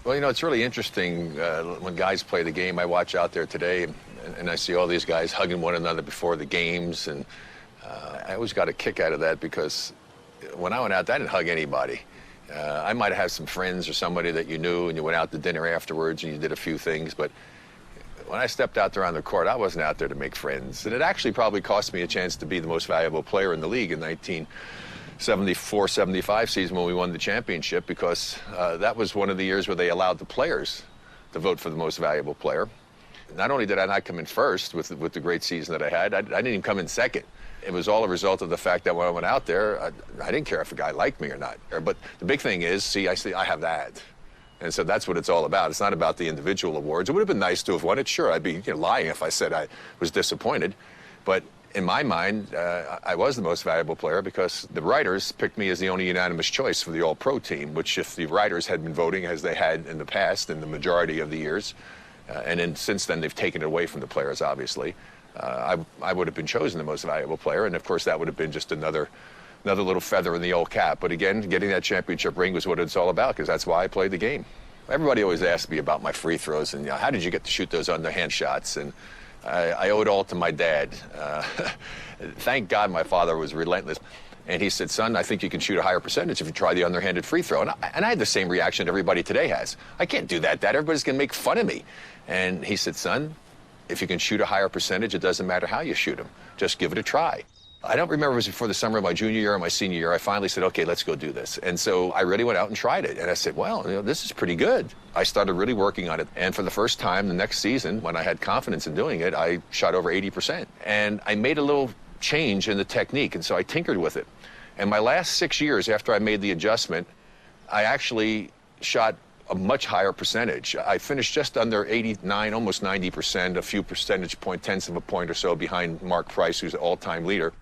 Well, you know, it's really interesting when guys play the game. I watch out there today, and I see all these guys hugging one another before the games, and I always got a kick out of that because when I went out, I didn't hug anybody. I might have had some friends or somebody that you knew, and you went out to dinner afterwards, and you did a few things, but when I stepped out there on the court, I wasn't out there to make friends. And it actually probably cost me a chance to be the most valuable player in the league in 1974-75 season when we won the championship, because that was one of the years where they allowed the players to vote for the most valuable player. Not only did I not come in first with the great season that I had, I didn't even come in second. It was all a result of the fact that when I went out there, I didn't care if a guy liked me or not. But the big thing is, see, I have that. And so that's what it's all about. It's not about the individual awards. It would have been nice to have won it. Sure, I'd be lying if I said I was disappointed. But in my mind, I was the most valuable player because the writers picked me as the only unanimous choice for the All-Pro team, which if the writers had been voting as they had in the past in the majority of the years, and then since then they've taken it away from the players, obviously, I would have been chosen the most valuable player, and of course that would have been just another little feather in the old cap. But again, getting that championship ring was what it's all about, because that's why I played the game. Everybody always asks me about my free throws and how did you get to shoot those underhand shots, and I owe it all to my dad. Thank God my father was relentless. And he said, son, I think you can shoot a higher percentage if you try the underhanded free throw. And I had the same reaction that everybody today has. I can't do that, Dad. Everybody's going to make fun of me. And he said, son, if you can shoot a higher percentage, it doesn't matter how you shoot them. Just give it a try. I don't remember if it was before the summer of my junior year or my senior year. I finally said, okay, let's go do this. And so I really went out and tried it. And I said, well, this is pretty good. I started really working on it. And for the first time the next season, when I had confidence in doing it, I shot over 80%. And I made a little change in the technique. And so I tinkered with it. And my last 6 years after I made the adjustment, I actually shot a much higher percentage. I finished just under 89, almost 90%, a few percentage point, tenths of a point or so behind Mark Price, who's the all-time leader.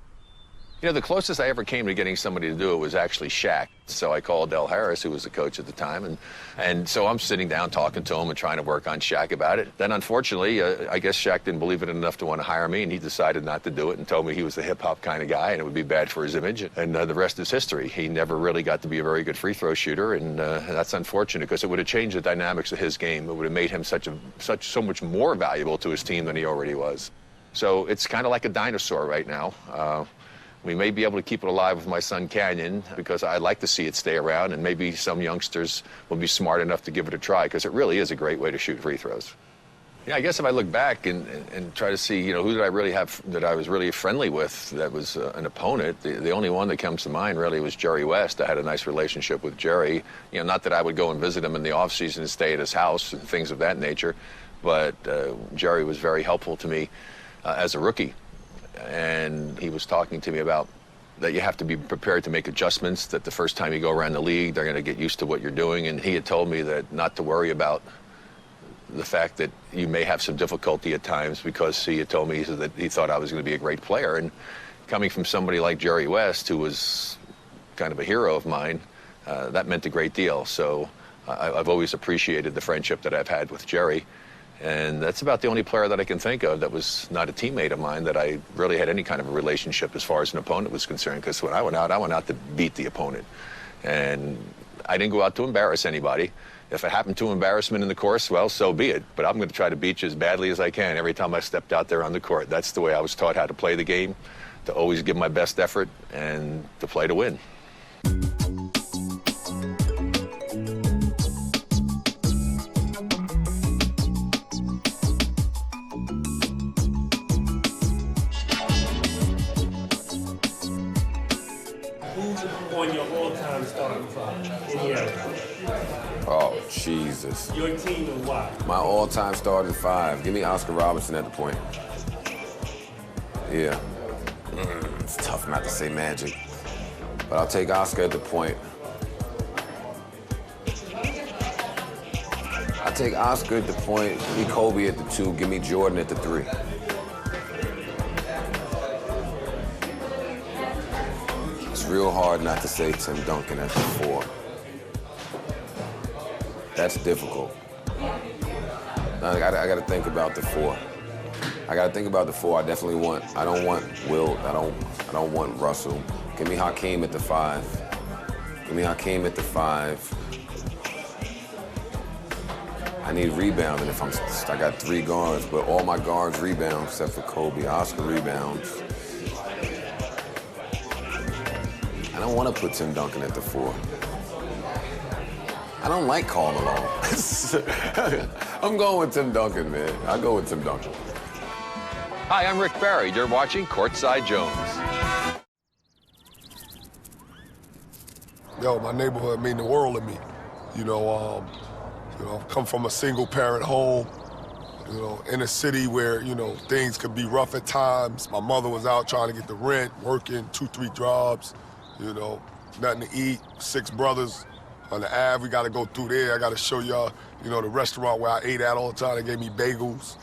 You know, the closest I ever came to getting somebody to do it was actually Shaq. So I called Del Harris, who was the coach at the time, and so I'm sitting down talking to him and trying to work on Shaq about it. Then unfortunately, I guess Shaq didn't believe it enough to want to hire me, and he decided not to do it and told me he was a hip-hop kind of guy and it would be bad for his image. And the rest is history. He never really got to be a very good free throw shooter, and that's unfortunate because it would have changed the dynamics of his game. It would have made him so much more valuable to his team than he already was. So it's kind of like a dinosaur right now. We may be able to keep it alive with my son Canyon because I'd like to see it stay around, and maybe some youngsters will be smart enough to give it a try because it really is a great way to shoot free throws. Yeah, I guess if I look back and try to see, who did I really have that I was really friendly with that was an opponent, the only one that comes to mind really was Jerry West. I had a nice relationship with Jerry. Not that I would go and visit him in the off-season and stay at his house and things of that nature, but Jerry was very helpful to me as a rookie. And he was talking to me about that you have to be prepared to make adjustments, that the first time you go around the league, they're going to get used to what you're doing. And he had told me that not to worry about the fact that you may have some difficulty at times, because he had told me that he thought I was going to be a great player. And coming from somebody like Jerry West, who was kind of a hero of mine, that meant a great deal. So I've always appreciated the friendship that I've had with Jerry. And that's about the only player that I can think of that was not a teammate of mine that I really had any kind of a relationship as far as an opponent was concerned. Because when I went out to beat the opponent. And I didn't go out to embarrass anybody. If it happened to embarrassment in the course, well, so be it. But I'm going to try to beat you as badly as I can every time I stepped out there on the court. That's the way I was taught how to play the game, to always give my best effort and to play to win. On your all-time starting five? Oh, Jesus. Your team and why? My all-time starting five. Give me Oscar Robertson at the point. Yeah. It's tough not to say Magic. But I'll take Oscar at the point. I'll take Oscar at the point. Give me Kobe at the 2. Give me Jordan at the 3. It's real hard not to say Tim Duncan at the 4. That's difficult. I gotta think about the 4. I don't want Wilt. I don't want Russell. Give me Hakeem at the 5. I need rebounding if I got 3 guards, but all my guards rebound except for Kobe. Oscar rebounds. I don't want to put Tim Duncan at the 4. I don't like Karl Malone. I'm going with Tim Duncan, man. I go with Tim Duncan. Hi, I'm Rick Barry. You're watching Courtside Jones. Yo, my neighborhood mean the world to me. You know, I come from a single-parent home, you know, in a city where, you know, things could be rough at times. My mother was out trying to get the rent, working 2, 3 jobs, you know, nothing to eat, 6 brothers. On the Ave, we got to go through there. I got to show y'all, you know, the restaurant where I ate at all the time. They gave me bagels,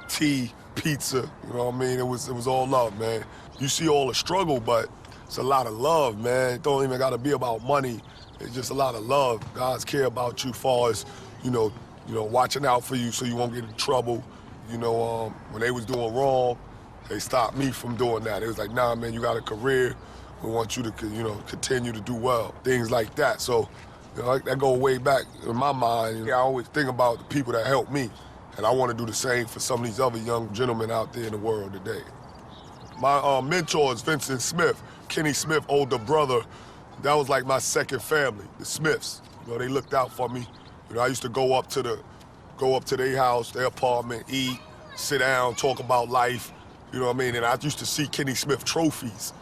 tea, pizza, you know what I mean? It was all love, man. You see all the struggle, but it's a lot of love, man. It don't even got to be about money. It's just a lot of love. Guys care about you far as, you know, watching out for you so you won't get in trouble. You know, when they was doing wrong, they stopped me from doing that. It was like, nah, man, you got a career. We want you to, you know, continue to do well. Things like that. So, you know, that go way back in my mind. You know, I always think about the people that helped me, and I want to do the same for some of these other young gentlemen out there in the world today. My mentor is Vincent Smith, Kenny Smith, older brother. That was like my second family, the Smiths. You know, they looked out for me. You know, I used to go up to their house, their apartment, eat, sit down, talk about life. You know what I mean? And I used to see Kenny Smith trophies.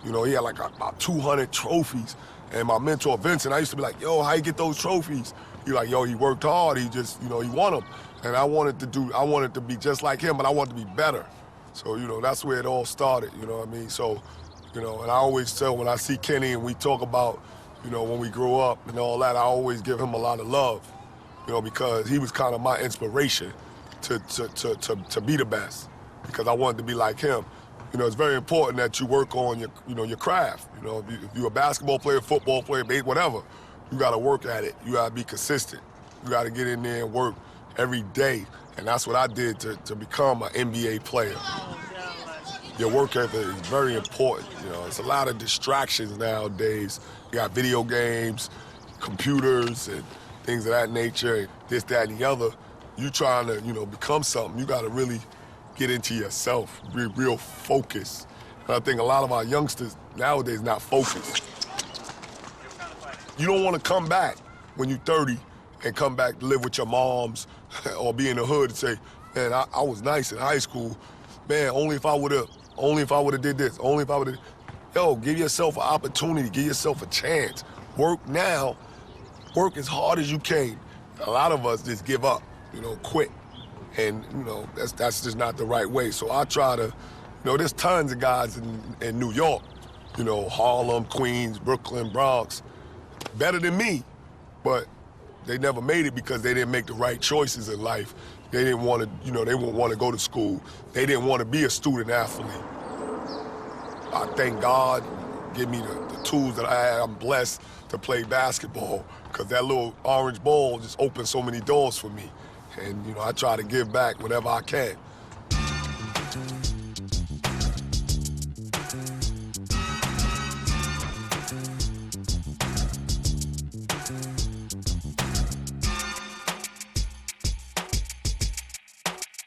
You know, he had like about 200 trophies. And my mentor, Vincent, I used to be like, yo, how you get those trophies? He like, yo, he worked hard. He just, you know, he won them. And I wanted to be just like him, but I wanted to be better. So, you know, that's where it all started, you know what I mean? So, you know, and I always tell when I see Kenny and we talk about, you know, when we grew up and all that, I always give him a lot of love, you know, because he was kind of my inspiration to be the best, because I wanted to be like him. You know, it's very important that you work on your, you know, your craft. You know, if you're a basketball player, football player, whatever, you got to work at it. You got to be consistent. You got to get in there and work every day. And that's what I did to become an NBA player. Your work ethic is very important. You know, it's a lot of distractions nowadays. You got video games, computers, and things of that nature, and this, that, and the other. You trying to, you know, become something, you got to really get into yourself, be real focused. And I think a lot of our youngsters nowadays not focused. You don't want to come back when you're 30 and come back to live with your moms or be in the hood and say, man, I was nice in high school. Man, only if I would have did this, only if I would have. Yo, give yourself an opportunity, give yourself a chance. Work now, work as hard as you can. A lot of us just give up, you know, quit. And, you know, that's just not the right way. So I try to, you know, there's tons of guys in New York, you know, Harlem, Queens, Brooklyn, Bronx, better than me, but they never made it because they didn't make the right choices in life. They didn't want to, you know, they wouldn't want to go to school. They didn't want to be a student athlete. I thank God, give me the tools that I had. I'm blessed to play basketball because that little orange ball just opened so many doors for me. And, you know, I try to give back whenever I can.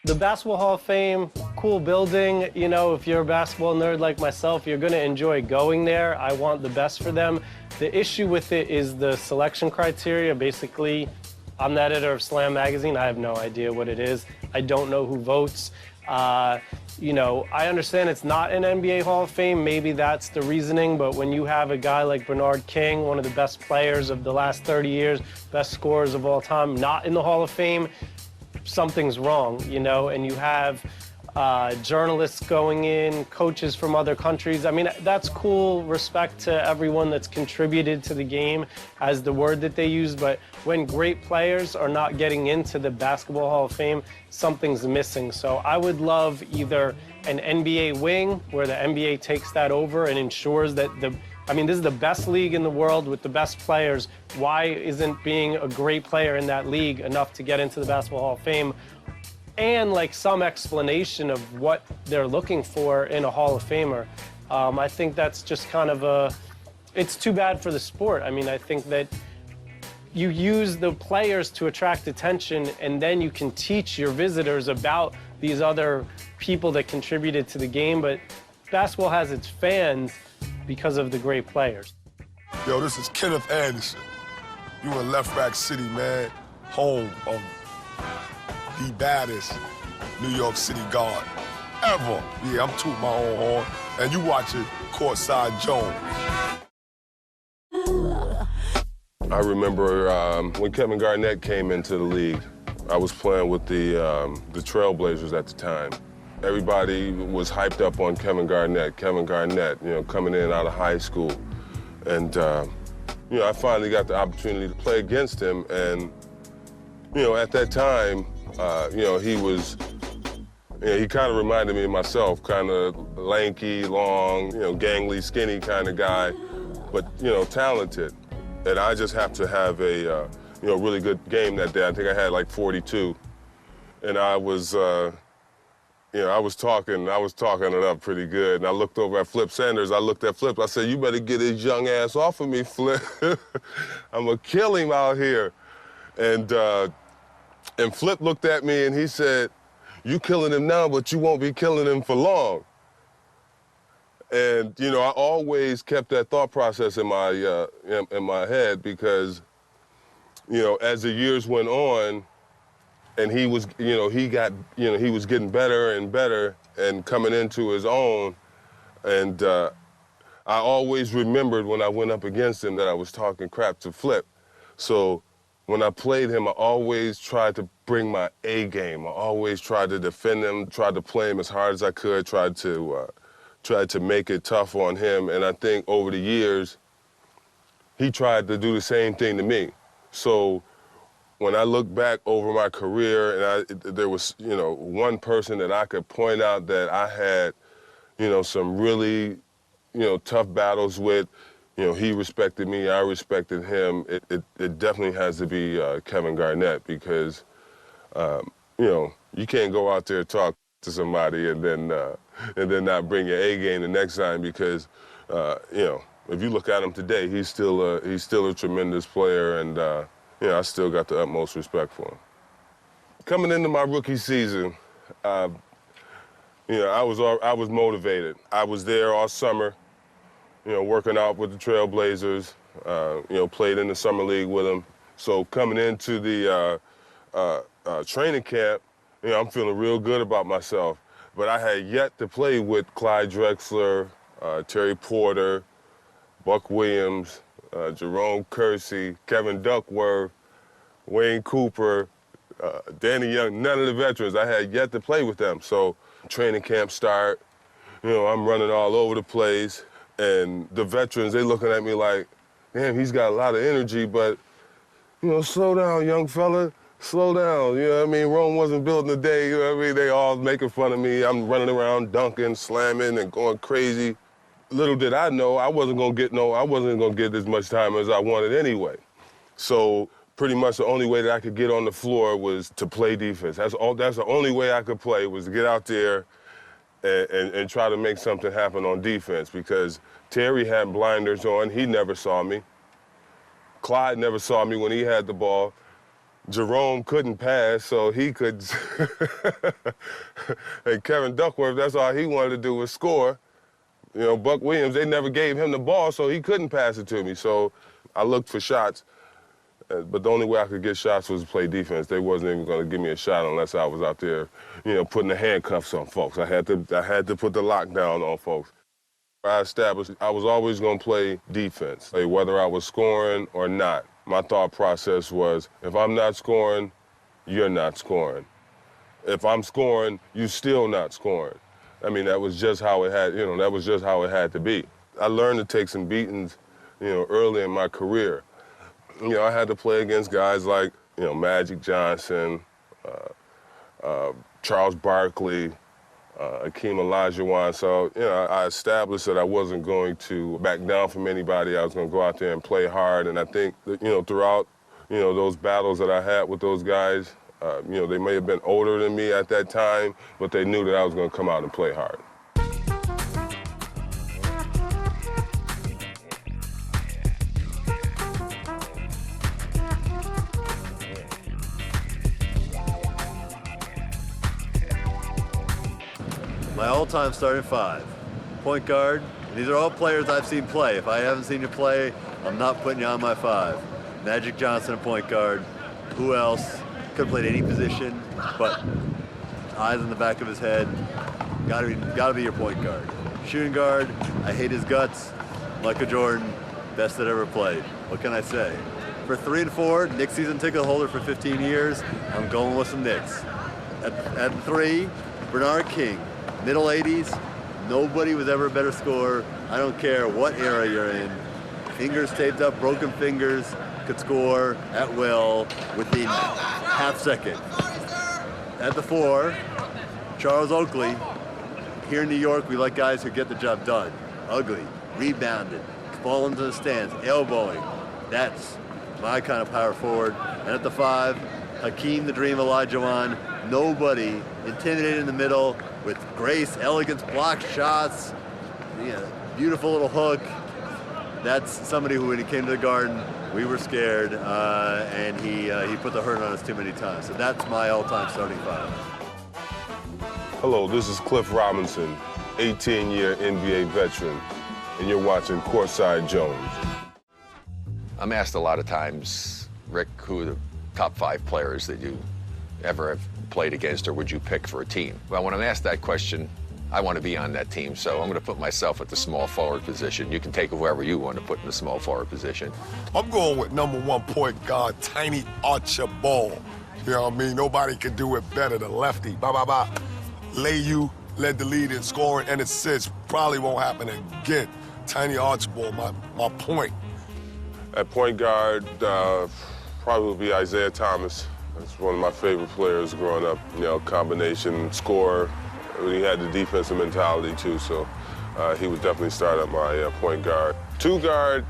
The Basketball Hall of Fame, cool building. You know, if you're a basketball nerd like myself, you're going to enjoy going there. I want the best for them. The issue with it is the selection criteria. Basically, I'm the editor of Slam Magazine. I have no idea what it is. I don't know who votes. You know, I understand it's not an NBA Hall of Fame. Maybe that's the reasoning. But when you have a guy like Bernard King, one of the best players of the last 30 years, best scorers of all time, not in the Hall of Fame, something's wrong, you know? And you have journalists going in, coaches from other countries. I mean, that's cool. Respect to everyone that's contributed to the game as the word that they use. But when great players are not getting into the Basketball Hall of Fame, something's missing. So I would love either an NBA wing where the NBA takes that over and ensures that I mean, this is the best league in the world with the best players. Why isn't being a great player in that league enough to get into the Basketball Hall of Fame? And like some explanation of what they're looking for in a Hall of Famer. I think that's just kind of it's too bad for the sport. I mean, I think that you use the players to attract attention, and then you can teach your visitors about these other people that contributed to the game. But basketball has its fans because of the great players. Yo, this is Kenneth Anderson. You in Left Rack City, man. Home of the baddest New York City guard ever. Yeah, I'm tooting my own horn. And you watching Courtside Jones. I remember when Kevin Garnett came into the league. I was playing with the Trailblazers at the time. Everybody was hyped up on Kevin Garnett, coming in out of high school. And, I finally got the opportunity to play against him. And, at that time, he kind of reminded me of myself, kind of lanky, long, gangly, skinny kind of guy, but, talented. And I just have to have a, really good game that day. I think I had like 42. And I was, I was talking it up pretty good. And I looked over at Flip Sanders. I looked at Flip. I said, "You better get his young ass off of me, Flip. I'm gonna kill him out here." And Flip looked at me and he said, "You killing him now, but you won't be killing him for long." And, I always kept that thought process in my head because, as the years went on and he was, he was getting better and better and coming into his own. And I always remembered when I went up against him that I was talking crap to Flip. So when I played him, I always tried to bring my A game. I always tried to defend him, tried to play him as hard as I could, tried to make it tough on him. And I think over the years, he tried to do the same thing to me. So when I look back over my career, and there was, one person that I could point out that I had, some really, tough battles with. He respected me, I respected him. It definitely has to be Kevin Garnett because, you can't go out there and talk to somebody and then not bring your A game the next time because, if you look at him today, he's still a tremendous player, and I still got the utmost respect for him. Coming into my rookie season, I was motivated. I was there all summer, working out with the Trailblazers, played in the summer league with them. So coming into the training camp, I'm feeling real good about myself. But I had yet to play with Clyde Drexler, Terry Porter, Buck Williams, Jerome Kersey, Kevin Duckworth, Wayne Cooper, Danny Young, none of the veterans. I had yet to play with them. So training camp start, I'm running all over the place. And the veterans, they looking at me like, "Damn, he's got a lot of energy, but, slow down, young fella. Slow down." Rome wasn't built in a day. They all making fun of me. I'm running around dunking, slamming, and going crazy. Little did I know I wasn't gonna get as much time as I wanted anyway. So pretty much the only way that I could get on the floor was to play defense. That's the only way I could play was to get out there and try to make something happen on defense because Terry had blinders on. He never saw me. Clyde never saw me when he had the ball. Jerome couldn't pass, so he could. And Kevin Duckworth, that's all he wanted to do was score. Buck Williams, they never gave him the ball, so he couldn't pass it to me. So I looked for shots, but the only way I could get shots was to play defense. They wasn't even going to give me a shot unless I was out there, putting the handcuffs on folks. I had to put the lockdown on folks. I established I was always going to play defense, whether I was scoring or not. My thought process was, if I'm not scoring, you're not scoring. If I'm scoring, you're still not scoring. That was just how it had, that was just how it had to be. I learned to take some beatings, early in my career. I had to play against guys like, Magic Johnson, Charles Barkley, Akeem Olajuwon. So, I established that I wasn't going to back down from anybody. I was going to go out there and play hard. And I think that, throughout, those battles that I had with those guys, they may have been older than me at that time, but they knew that I was going to come out and play hard. My all-time starting five. Point guard. These are all players I've seen play. If I haven't seen you play, I'm not putting you on my five. Magic Johnson, a point guard. Who else? Could have played any position, but eyes in the back of his head. Gotta be your point guard. Shooting guard, I hate his guts. Michael Jordan, best that ever played. What can I say? For 3 and 4, Knicks season ticket holder for 15 years, I'm going with some Knicks. At 3, Bernard King, middle 80s, nobody was ever a better scorer. I don't care what era you're in. Fingers taped up, broken fingers, could score at will within half second. At the 4, Charles Oakley. Here in New York, we like guys who get the job done. Ugly, rebounded, fall into the stands, elbowing. That's my kind of power forward. And at the 5, Hakeem the Dream Olajuwon. Nobody intimidated in the middle with grace, elegance, block shots, beautiful little hook. That's somebody who, when he came to the Garden, we were scared, and he put the hurt on us too many times. So that's my all-time starting five. Hello, this is Cliff Robinson, 18-year NBA veteran, and you're watching Courtside Jones. I'm asked a lot of times, Rick, who are the top 5 players that you ever have played against or would you pick for a team? Well, when I'm asked that question, I want to be on that team, so I'm going to put myself at the small forward position. You can take whoever you want to put in the small forward position. I'm going with #1 point guard, Tiny Archibald. You know what I mean? Nobody can do it better than lefty. Layu led the lead in scoring and assists. Probably won't happen again. Tiny Archibald, my point. At point guard, probably will be Isaiah Thomas. That's one of my favorite players growing up. Combination scorer. He had the defensive mentality too, so he would definitely start at my point guard. 2 guard,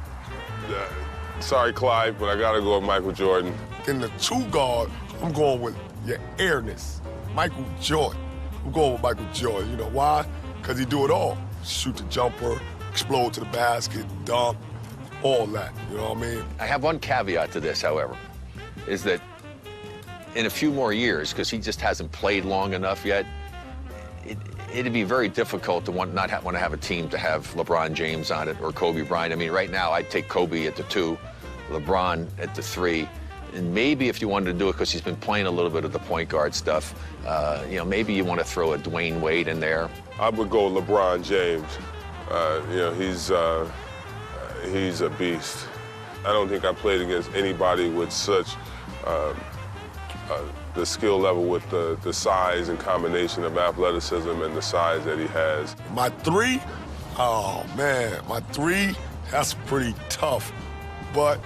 sorry Clyde, but I gotta go with Michael Jordan. In the 2 guard, I'm going with your airness, Michael Jordan. I'm going with Michael Jordan. You know why? Because he do it all. Shoot the jumper, explode to the basket, dunk, all that. You know what I mean? I have one caveat to this, however, is that in a few more years, because he just hasn't played long enough yet, it'd be very difficult to want to have a team to have LeBron James on it or Kobe Bryant. I mean, right now, I'd take Kobe at the 2, LeBron at the 3, and maybe if you wanted to do it because he's been playing a little bit of the point guard stuff, maybe you want to throw a Dwayne Wade in there. I would go LeBron James. He's a beast. I don't think I played against anybody with such the skill level with the size and combination of athleticism and the size that he has. My 3, oh man, my 3, that's pretty tough. But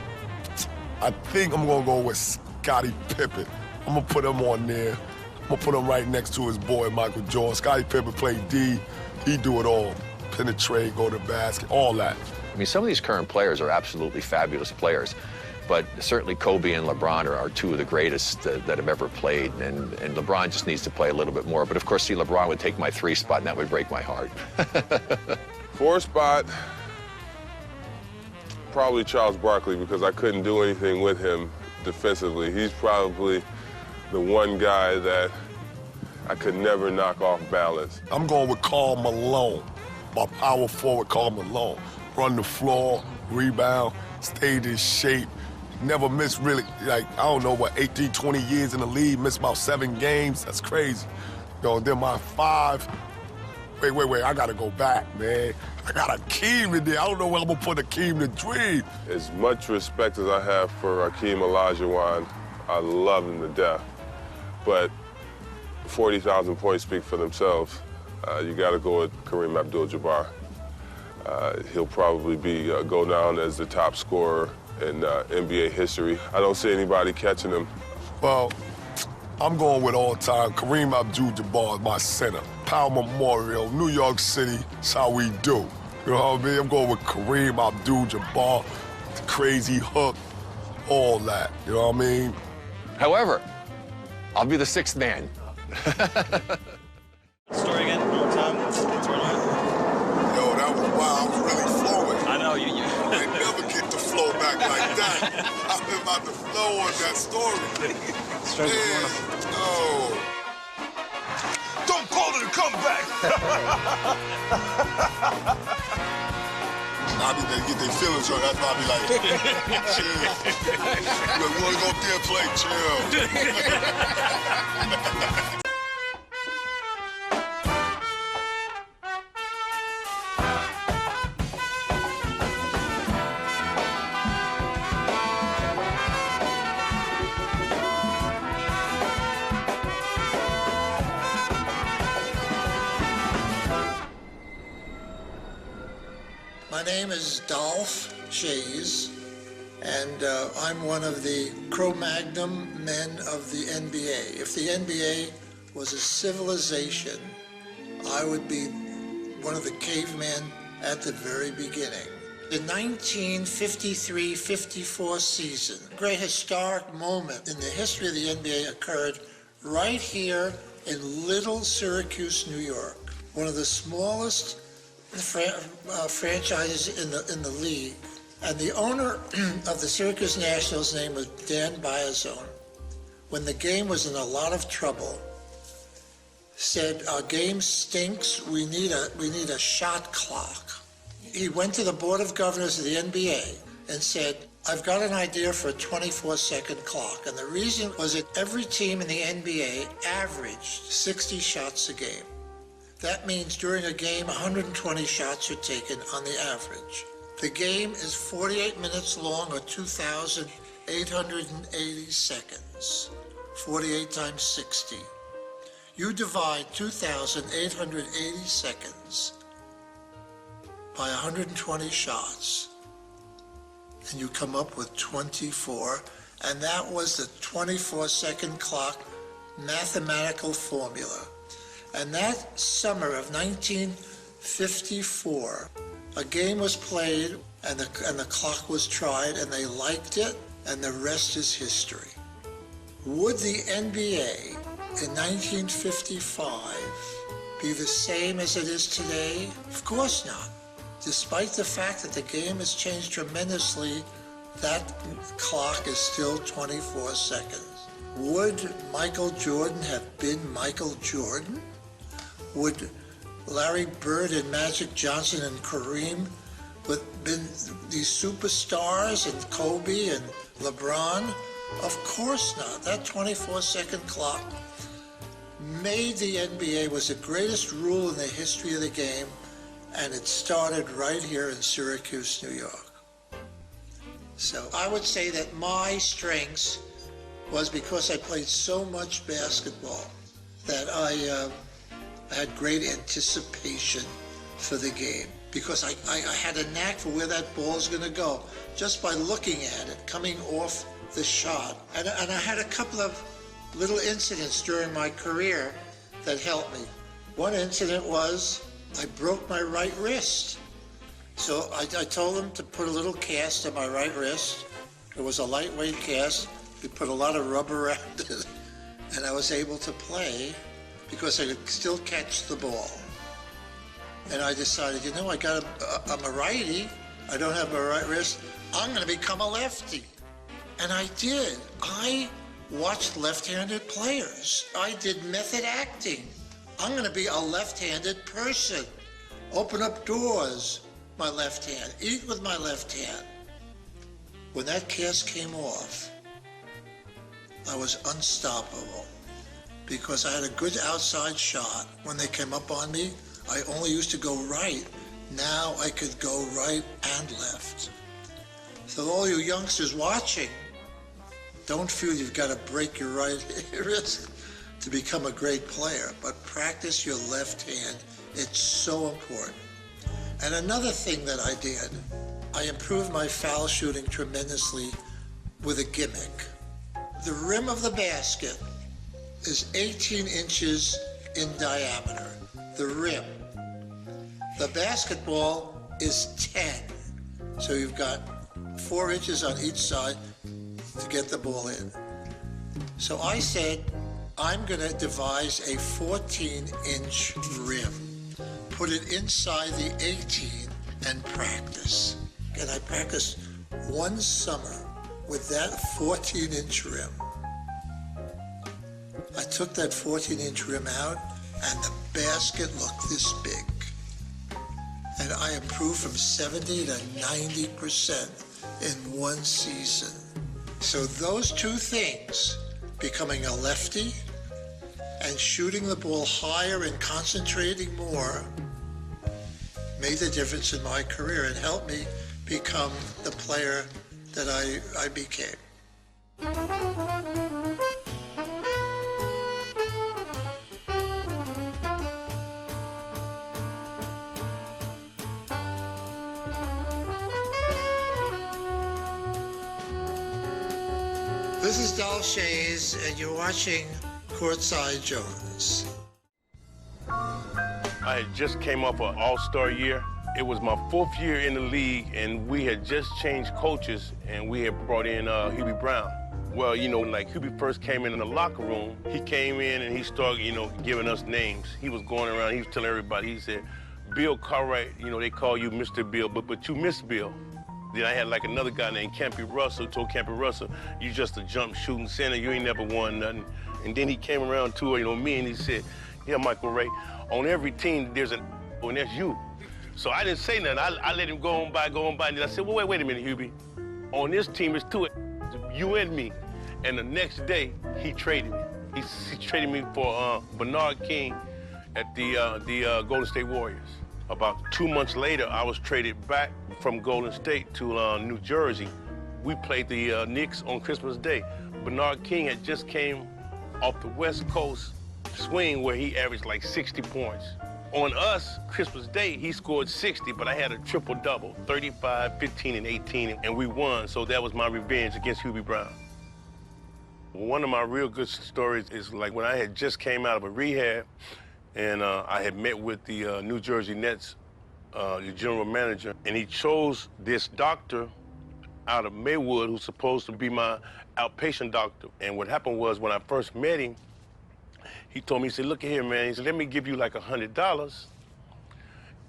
I think I'm gonna go with Scottie Pippen. I'm gonna put him on there. I'm gonna put him right next to his boy, Michael Jordan. Scottie Pippen played D, he do it all. Penetrate, go to the basket, all that. I mean, some of these current players are absolutely fabulous players. But certainly Kobe and LeBron are 2 of the greatest that have ever played, and LeBron just needs to play a little bit more. But of course, LeBron would take my 3 spot, and that would break my heart. 4 spot, probably Charles Barkley, because I couldn't do anything with him defensively. He's probably the one guy that I could never knock off balance. I'm going with Karl Malone, my power forward Karl Malone. Run the floor, rebound, stayed in shape. Never missed really, 18, 20 years in the league, missed about 7 games. That's crazy. Then my 5, wait, I gotta go back, man. I got Hakeem in there. I don't know where I'm gonna put Hakeem the Dream. As much respect as I have for Hakeem Olajuwon, I love him to death. But 40,000 points speak for themselves. You gotta go with Kareem Abdul-Jabbar. He'll probably go down as the top scorer in NBA history. I don't see anybody catching him. Well, I'm going with all-time. Kareem Abdul-Jabbar is my center. Power Memorial, New York City, that's how we do. You know what I mean? I'm going with Kareem Abdul-Jabbar, the crazy hook, all that. You know what I mean? However, I'll be the 6th man. Story again, one time. Yo, that was wild. I was really flowing. I know, you. I never get the flow back like that. I've been about to flow on that story. Straight Man, oh. Don't call it a come back. Bobby, they get their feelings hurt. That's Bobby like, chill. You want to go up there and play, chill. My name is Dolph Shays, and I'm one of the Cro-Magnon men of the NBA. If the NBA was a civilization, I would be one of the cavemen at the very beginning. The 1953-54 season, a great historic moment in the history of the NBA occurred right here in Little Syracuse, New York, one of the smallest franchises in the league, and the owner of the Syracuse Nationals' name was Dan Biazone. When the game was in a lot of trouble, said, "Our game stinks. We need a shot clock." He went to the Board of Governors of the NBA and said, "I've got an idea for a 24-second clock." And the reason was that every team in the NBA averaged 60 shots a game. That means during a game, 120 shots are taken on the average. The game is 48 minutes long, or 2,880 seconds. 48 times 60. You divide 2,880 seconds by 120 shots, and you come up with 24, and that was the 24-second clock mathematical formula. And that summer of 1954, a game was played and the clock was tried, and they liked it, and the rest is history. Would the NBA in 1955 be the same as it is today? Of course not. Despite the fact that the game has changed tremendously, that clock is still 24 seconds. Would Michael Jordan have been Michael Jordan? Would Larry Bird and Magic Johnson and Kareem have been these superstars, and Kobe and LeBron? Of course not. That 24-second clock made the NBA, was the greatest rule in the history of the game, and it started right here in Syracuse, New York. So I would say that my strengths was because I played so much basketball that I had great anticipation for the game, because I had a knack for where that ball's going to go just by looking at it, coming off the shot. And I had a couple of little incidents during my career that helped me. One incident was I broke my right wrist. So I told them to put a little cast on my right wrist. It was a lightweight cast. We put a lot of rubber around it, and I was able to play because I could still catch the ball. And I decided, I'm a righty. I don't have my right wrist. I'm going to become a lefty. And I did. I watched left-handed players. I did method acting. I'm going to be a left-handed person. Open up doors, my left hand. Eat with my left hand. When that cast came off, I was unstoppable because I had a good outside shot. When they came up on me, I only used to go right. Now I could go right and left. So all you youngsters watching, don't feel you've got to break your right wrist to become a great player, but practice your left hand. It's so important. And another thing that I did, I improved my foul shooting tremendously with a gimmick. The rim of the basket is 18 inches in diameter, the rim. The basketball is 10. So you've got 4 inches on each side to get the ball in. So I said, I'm going to devise a 14-inch rim, put it inside the 18 and practice. And I practiced one summer with that 14-inch rim. I took that 14-inch rim out and the basket looked this big. And I improved from 70 to 90% in one season. So those two things, becoming a lefty and shooting the ball higher and concentrating more, made the difference in my career and helped me become the player that I became. This is Dal Shays, and you're watching Courtside Jones. I had just came off an all-star year. It was my 4th year in the league, and we had just changed coaches, and we had brought in Hubie Brown. Well, you know, like Hubie first came in the locker room, he came in and he started, you know, giving us names. He was going around, he was telling everybody, he said, Bill Cartwright, you know, they call you Mr. Bill, but you miss Bill. Then I had like another guy named Campy Russell, told Campy Russell, you just a jump shooting center, you ain't never won nothing. And then he came around to, you know, me and he said, yeah, Michael Ray, on every team there's an and that's you. So I didn't say nothing. I let him go on by, and then I said, well, wait a minute, Hubie. On this team, it's two, you and me. And the next day, he traded me. He traded me for Bernard King at the Golden State Warriors. About 2 months later, I was traded back from Golden State to New Jersey. We played the Knicks on Christmas Day. Bernard King had just came off the West Coast swing where he averaged like 60 points. On us, Christmas Day, he scored 60, but I had a triple-double, 35, 15, and 18, and we won, so that was my revenge against Hubie Brown. One of my real good stories is like when I had just came out of a rehab, and I had met with the New Jersey Nets, the general manager, and he chose this doctor out of Maywood who's supposed to be my outpatient doctor. And what happened was when I first met him, he told me, he said, look at here, man. He said, let me give you like $100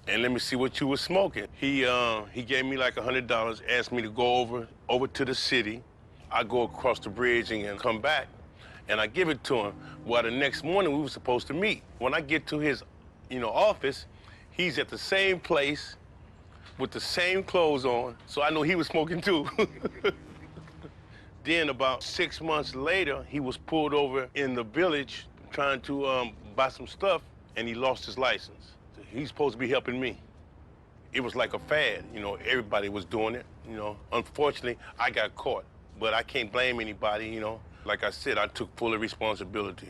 and let me see what you were smoking. He gave me like $100, asked me to go over to the city. I go across the bridge and come back, and I give it to him. Well, the next morning we were supposed to meet. When I get to his, you know, office, he's at the same place with the same clothes on, so I know he was smoking too. Then about 6 months later, he was pulled over in the village trying to buy some stuff, and he lost his license. He's supposed to be helping me. It was like a fad, you know, everybody was doing it, you know. Unfortunately, I got caught, but I can't blame anybody, you know. Like I said, I took full responsibility,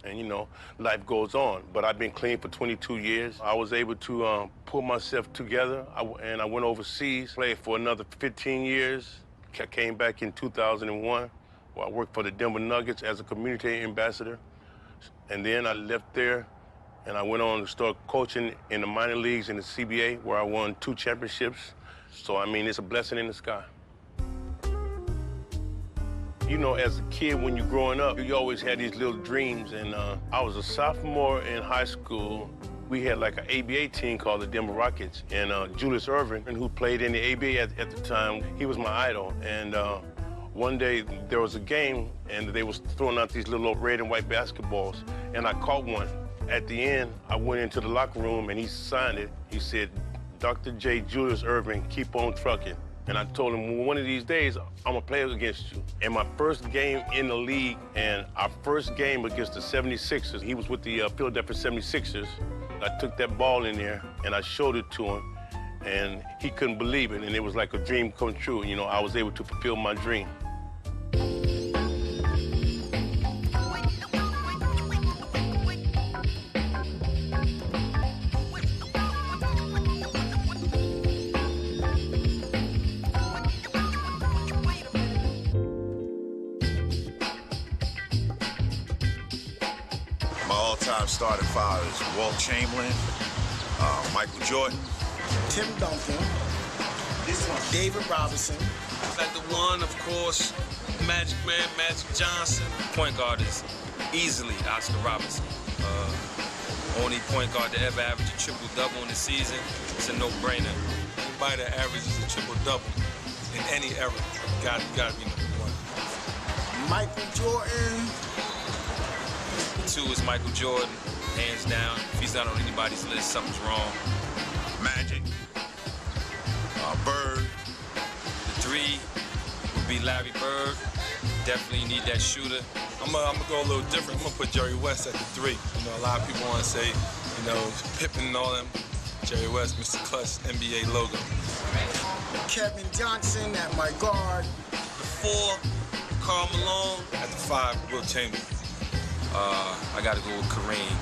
and, you know, life goes on. But I've been clean for 22 years. I was able to pull myself together, and I went overseas, played for another 15 years. I came back in 2001, where I worked for the Denver Nuggets as a community ambassador. And then I left there, and I went on to start coaching in the minor leagues in the CBA, where I won 2 championships. So, I mean, it's a blessing in the sky. You know, as a kid, when you're growing up, you always had these little dreams. And I was a sophomore in high school. We had like an ABA team called the Denver Rockets. And Julius Erving, who played in the ABA at the time, he was my idol. And one day there was a game, and they was throwing out these little red and white basketballs, and I caught one. At the end, I went into the locker room, and he signed it. He said, Dr. J. Julius Erving, keep on trucking. And I told him, well, one of these days, I'm gonna play against you. And my first game in the league, and our first game against the 76ers, he was with the Philadelphia 76ers. I took that ball in there, and I showed it to him, and he couldn't believe it, and it was like a dream come true. You know, I was able to fulfill my dream. My all-time starting five is Walt Chamberlain, Michael Jordan, Tim Duncan, David Robinson. At the one, of course, Magic Man, Magic Johnson. Point guard is easily Oscar Robertson. Only point guard to ever average a triple-double in the season. It's a no-brainer. Anybody that averages a triple-double in any era got to be number one. Michael Jordan. 2 is Michael Jordan. hands down. If he's not on anybody's list, something's wrong. Magic, Bird. The 3 would be Larry Bird. Definitely need that shooter. I'm gonna go a little different. I'm gonna put Jerry West at the 3. You know, a lot of people want to say, you know, Pippen and all them. Jerry West, Mr. Clutch, NBA logo. Kevin Johnson at my guard. The 4, Karl Malone. At the 5, Wilt Chamberlain. I gotta go with Kareem.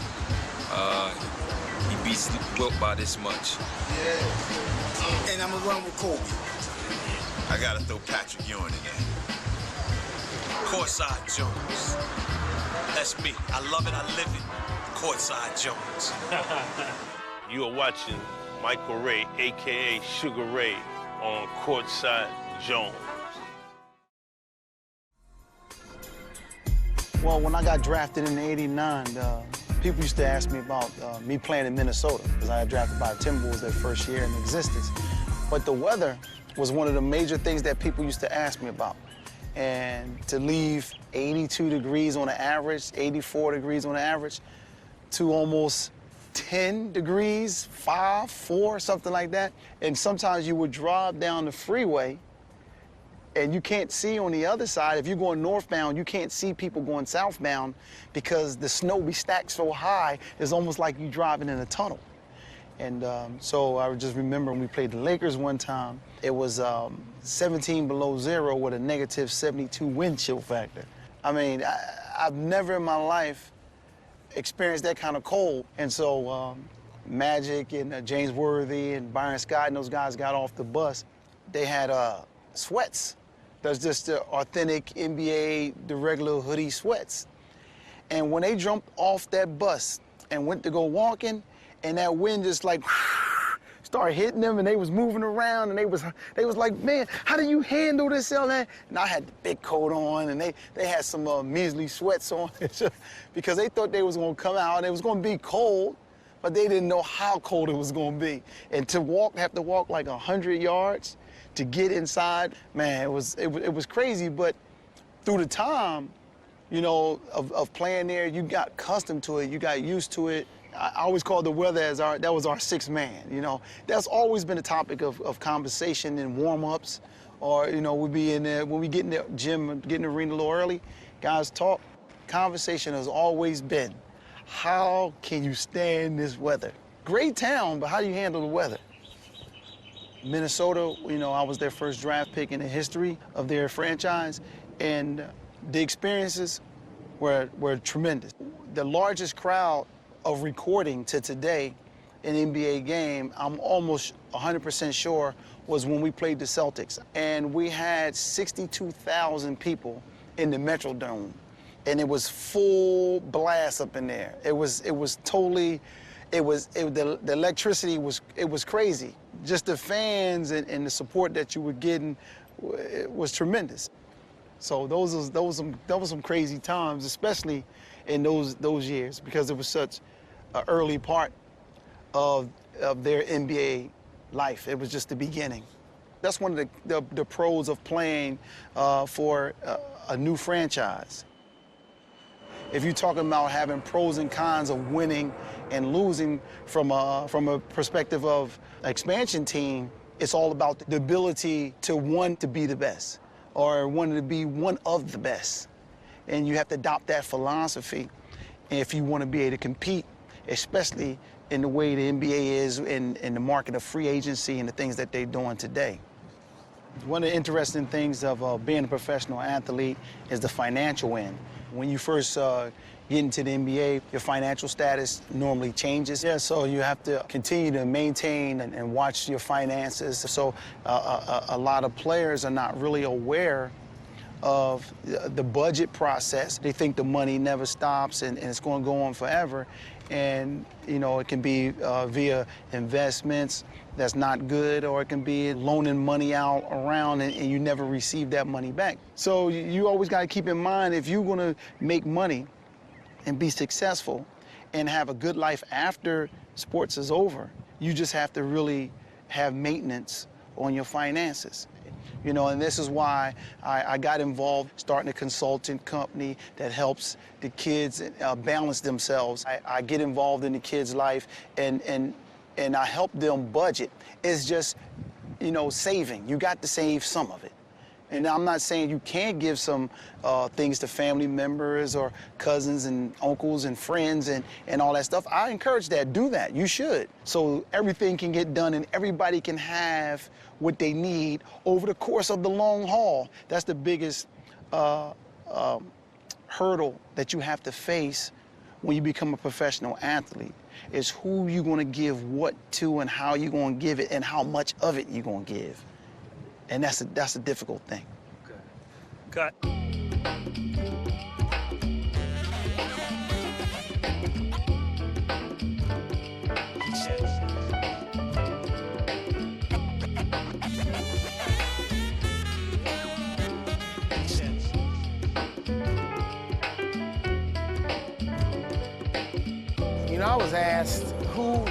He beats Wilt by this much. Yeah. And I'm gonna run with Kobe. I gotta throw Patrick Ewing in there. Courtside Jones. That's me. I love it, I live it. Courtside Jones. You are watching Michael Ray, a.k.a. Sugar Ray, on Courtside Jones. Well, when I got drafted in '89, people used to ask me about me playing in Minnesota, because I got drafted by the Timberwolves their first year in existence. But the weather was one of the major things that people used to ask me about. And to leave 82 degrees on the average, 84 degrees on the average, to almost 10 degrees, 5, 4, something like that. And sometimes you would drive down the freeway and you can't see on the other side. If you're going northbound, you can't see people going southbound because the snow be stacked so high, it's almost like you're driving in a tunnel. And so I just remember when we played the Lakers one time, it was 17 below zero with a negative 72 wind chill factor. I mean, I've never in my life experienced that kind of cold. And so Magic and James Worthy and Byron Scott and those guys got off the bus. They had sweats. That's just the authentic NBA, the regular hoodie sweats. And when they jumped off that bus and went to go walking, and that wind just like started hitting them, and they was moving around, and they was like, man, how do you handle this, all that? And I had the big coat on, and they had some measly sweats on because they thought they was gonna come out and it was gonna be cold, but they didn't know how cold it was gonna be. And to have to walk like 100 yards to get inside, man, it was crazy. But through the time, you know, of playing there, you got accustomed to it, you got used to it. I always called the weather as that was our sixth man, you know. That's always been a topic of conversation in warm-ups, or, you know, we'd be in there, when we get in the gym, get in the arena a little early, guys talk. Conversation has always been, how can you stand this weather? Great town, but how do you handle the weather? Minnesota, you know, I was their first draft pick in the history of their franchise, and the experiences were tremendous. The largest crowd of recording to today an NBA game, I'm almost 100% sure, was when we played the Celtics. And we had 62,000 people in the Metrodome. And it was full blast up in there. The electricity was crazy. Just the fans and the support that you were getting was tremendous. So those were some crazy times, especially in those years, because it was such an early part of their NBA life. It was just the beginning. That's one of the pros of playing for a new franchise. If you're talking about having pros and cons of winning and losing from a perspective of expansion team, it's all about the ability to want to be the best, or wanting to be one of the best. And you have to adopt that philosophy if you want to be able to compete, especially in the way the NBA is in the market of free agency and the things that they're doing today. One of the interesting things of being a professional athlete is the financial end. When you first get into the NBA, your financial status normally changes. Yeah, so you have to continue to maintain and watch your finances. So a lot of players are not really aware of the budget process. They think the money never stops and it's going to go on forever. And, you know, it can be via investments that's not good, or it can be loaning money out around and you never receive that money back. So you always got to keep in mind, if you're going to make money and be successful and have a good life after sports is over, you just have to really have maintenance on your finances. You know, and this is why I got involved starting a consulting company that helps the kids balance themselves. I get involved in the kids' life and I help them budget. It's just, you know, saving. You got to save some of it. And I'm not saying you can't give some things to family members or cousins and uncles and friends and all that stuff. I encourage that. Do that. You should. So everything can get done and everybody can have what they need over the course of the long haul. That's the biggest hurdle that you have to face when you become a professional athlete, is who you're going to give what to and how you're going to give it and how much of it you're going to give. And that's a difficult thing. Okay. Cut. You know, I was asked who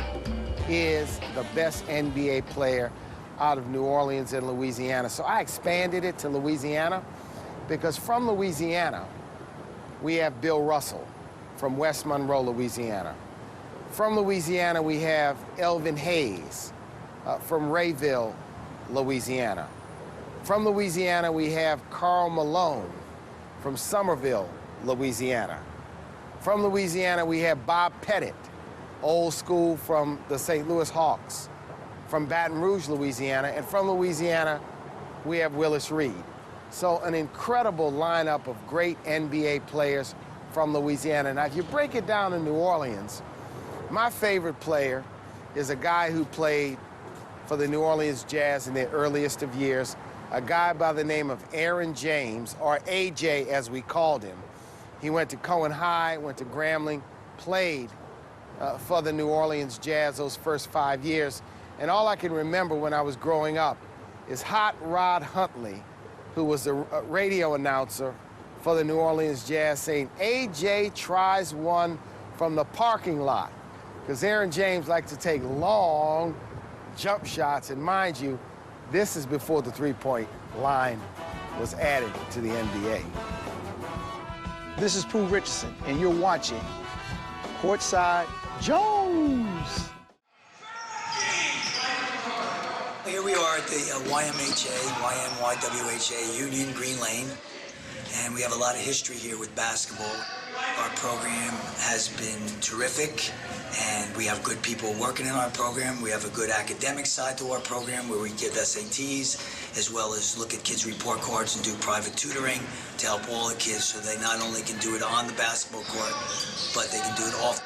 is the best NBA player out of New Orleans and Louisiana. So I expanded it to Louisiana because from Louisiana, we have Bill Russell from West Monroe, Louisiana. From Louisiana, we have Elvin Hayes from Rayville, Louisiana. From Louisiana, we have Karl Malone from Somerville, Louisiana. From Louisiana, we have Bob Pettit, old school from the St. Louis Hawks. From Baton Rouge, Louisiana, and from Louisiana, we have Willis Reed. So an incredible lineup of great NBA players from Louisiana. Now, if you break it down in New Orleans, my favorite player is a guy who played for the New Orleans Jazz in their earliest of years, a guy by the name of Aaron James, or AJ as we called him. He went to Cohen High, went to Grambling, played for the New Orleans Jazz those first 5 years. And all I can remember when I was growing up is Hot Rod Huntley, who was a radio announcer for the New Orleans Jazz, saying, AJ tries one from the parking lot. Because Aaron James liked to take long jump shots. And mind you, this is before the three-point line was added to the NBA. This is Prue Richardson, and you're watching Courtside Jones. Here we are at the YMWHA Union Green Lane, and we have a lot of history here with basketball. Our program has been terrific, and we have good people working in our program. We have a good academic side to our program where we give SATs, as well as look at kids' report cards and do private tutoring to help all the kids so they not only can do it on the basketball court, but they can do it off.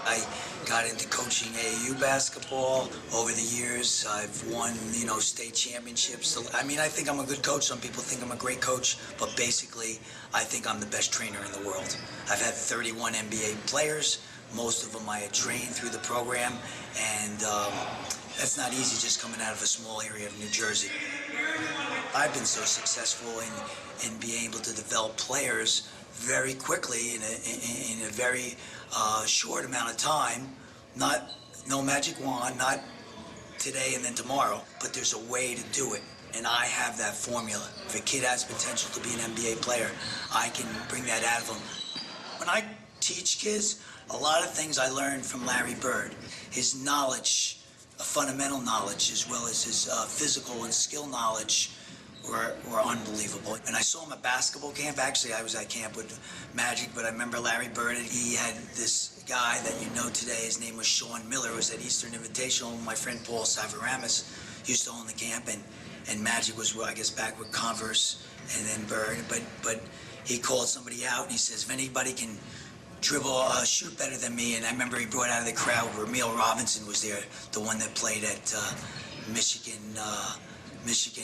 I got into coaching AAU basketball over the years. I've won, state championships. I mean, I think I'm a good coach. Some people think I'm a great coach, but basically, I think I'm the best trainer in the world. I've had 31 NBA players. Most of them I had trained through the program, and that's not easy just coming out of a small area of New Jersey. I've been so successful in being able to develop players very quickly in a very short amount of time. No magic wand, not today and then tomorrow, but there's a way to do it. And I have that formula. If a kid has potential to be an NBA player, I can bring that out of them. When I teach kids, a lot of things I learned from Larry Bird. His knowledge, fundamental knowledge, as well as his physical and skill knowledge were unbelievable. And I saw him at basketball camp. Actually, I was at camp with Magic, but I remember Larry Bird, and he had this guy that you know today. His name was Sean Miller. It was at Eastern Invitational. My friend Paul Savaramis used to own the camp, and Magic was, I guess, back with Converse and then Bird. But he called somebody out, and he says, if anybody can dribble, shoot better than me. And I remember he brought out of the crowd, Ramil Robinson was there, the one that played at Michigan,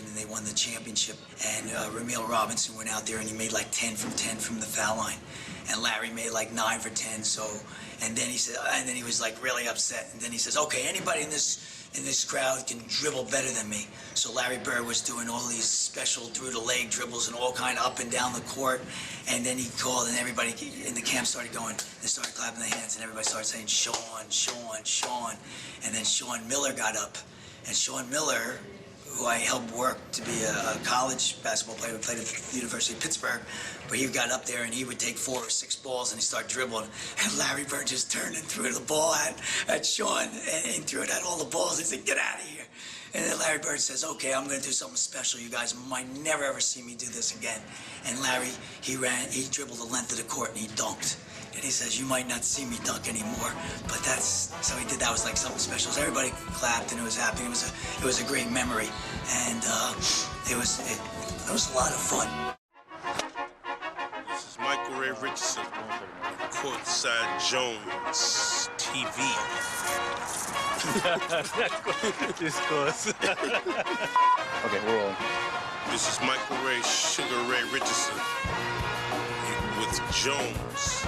and they won the championship. And Ramil Robinson went out there and he made like 10 from 10 from the foul line. And Larry made like 9 for 10. So, and then he said, and then he was like really upset. And then he says, okay, anybody in this crowd can dribble better than me. So Larry Bird was doing all these special through the leg dribbles and all kind of up and down the court. And then he called, and everybody in the camp started going, they started clapping their hands, and everybody started saying, Sean, Sean, Sean. And then Sean Miller got up. And Sean Miller who I helped work to be a college basketball player. He played at the University of Pittsburgh, but he got up there and he would take 4 or 6 balls and he started dribbling. And Larry Bird just turned and threw the ball at Sean and threw it at all the balls. He said, "Get out of here." And then Larry Bird says, "Okay, I'm going to do something special. You guys might never ever see me do this again." And Larry, he dribbled the length of the court and he dunked. And he says, "You might not see me dunk anymore," but so he did that was like something special. So everybody clapped and it was happy. It was a great memory, and it was a lot of fun. This is Michael Ray Richardson, Courtside Jones TV. Discourse. Okay, we're rolling. This is Michael Ray Sugar Ray Richardson with Jones.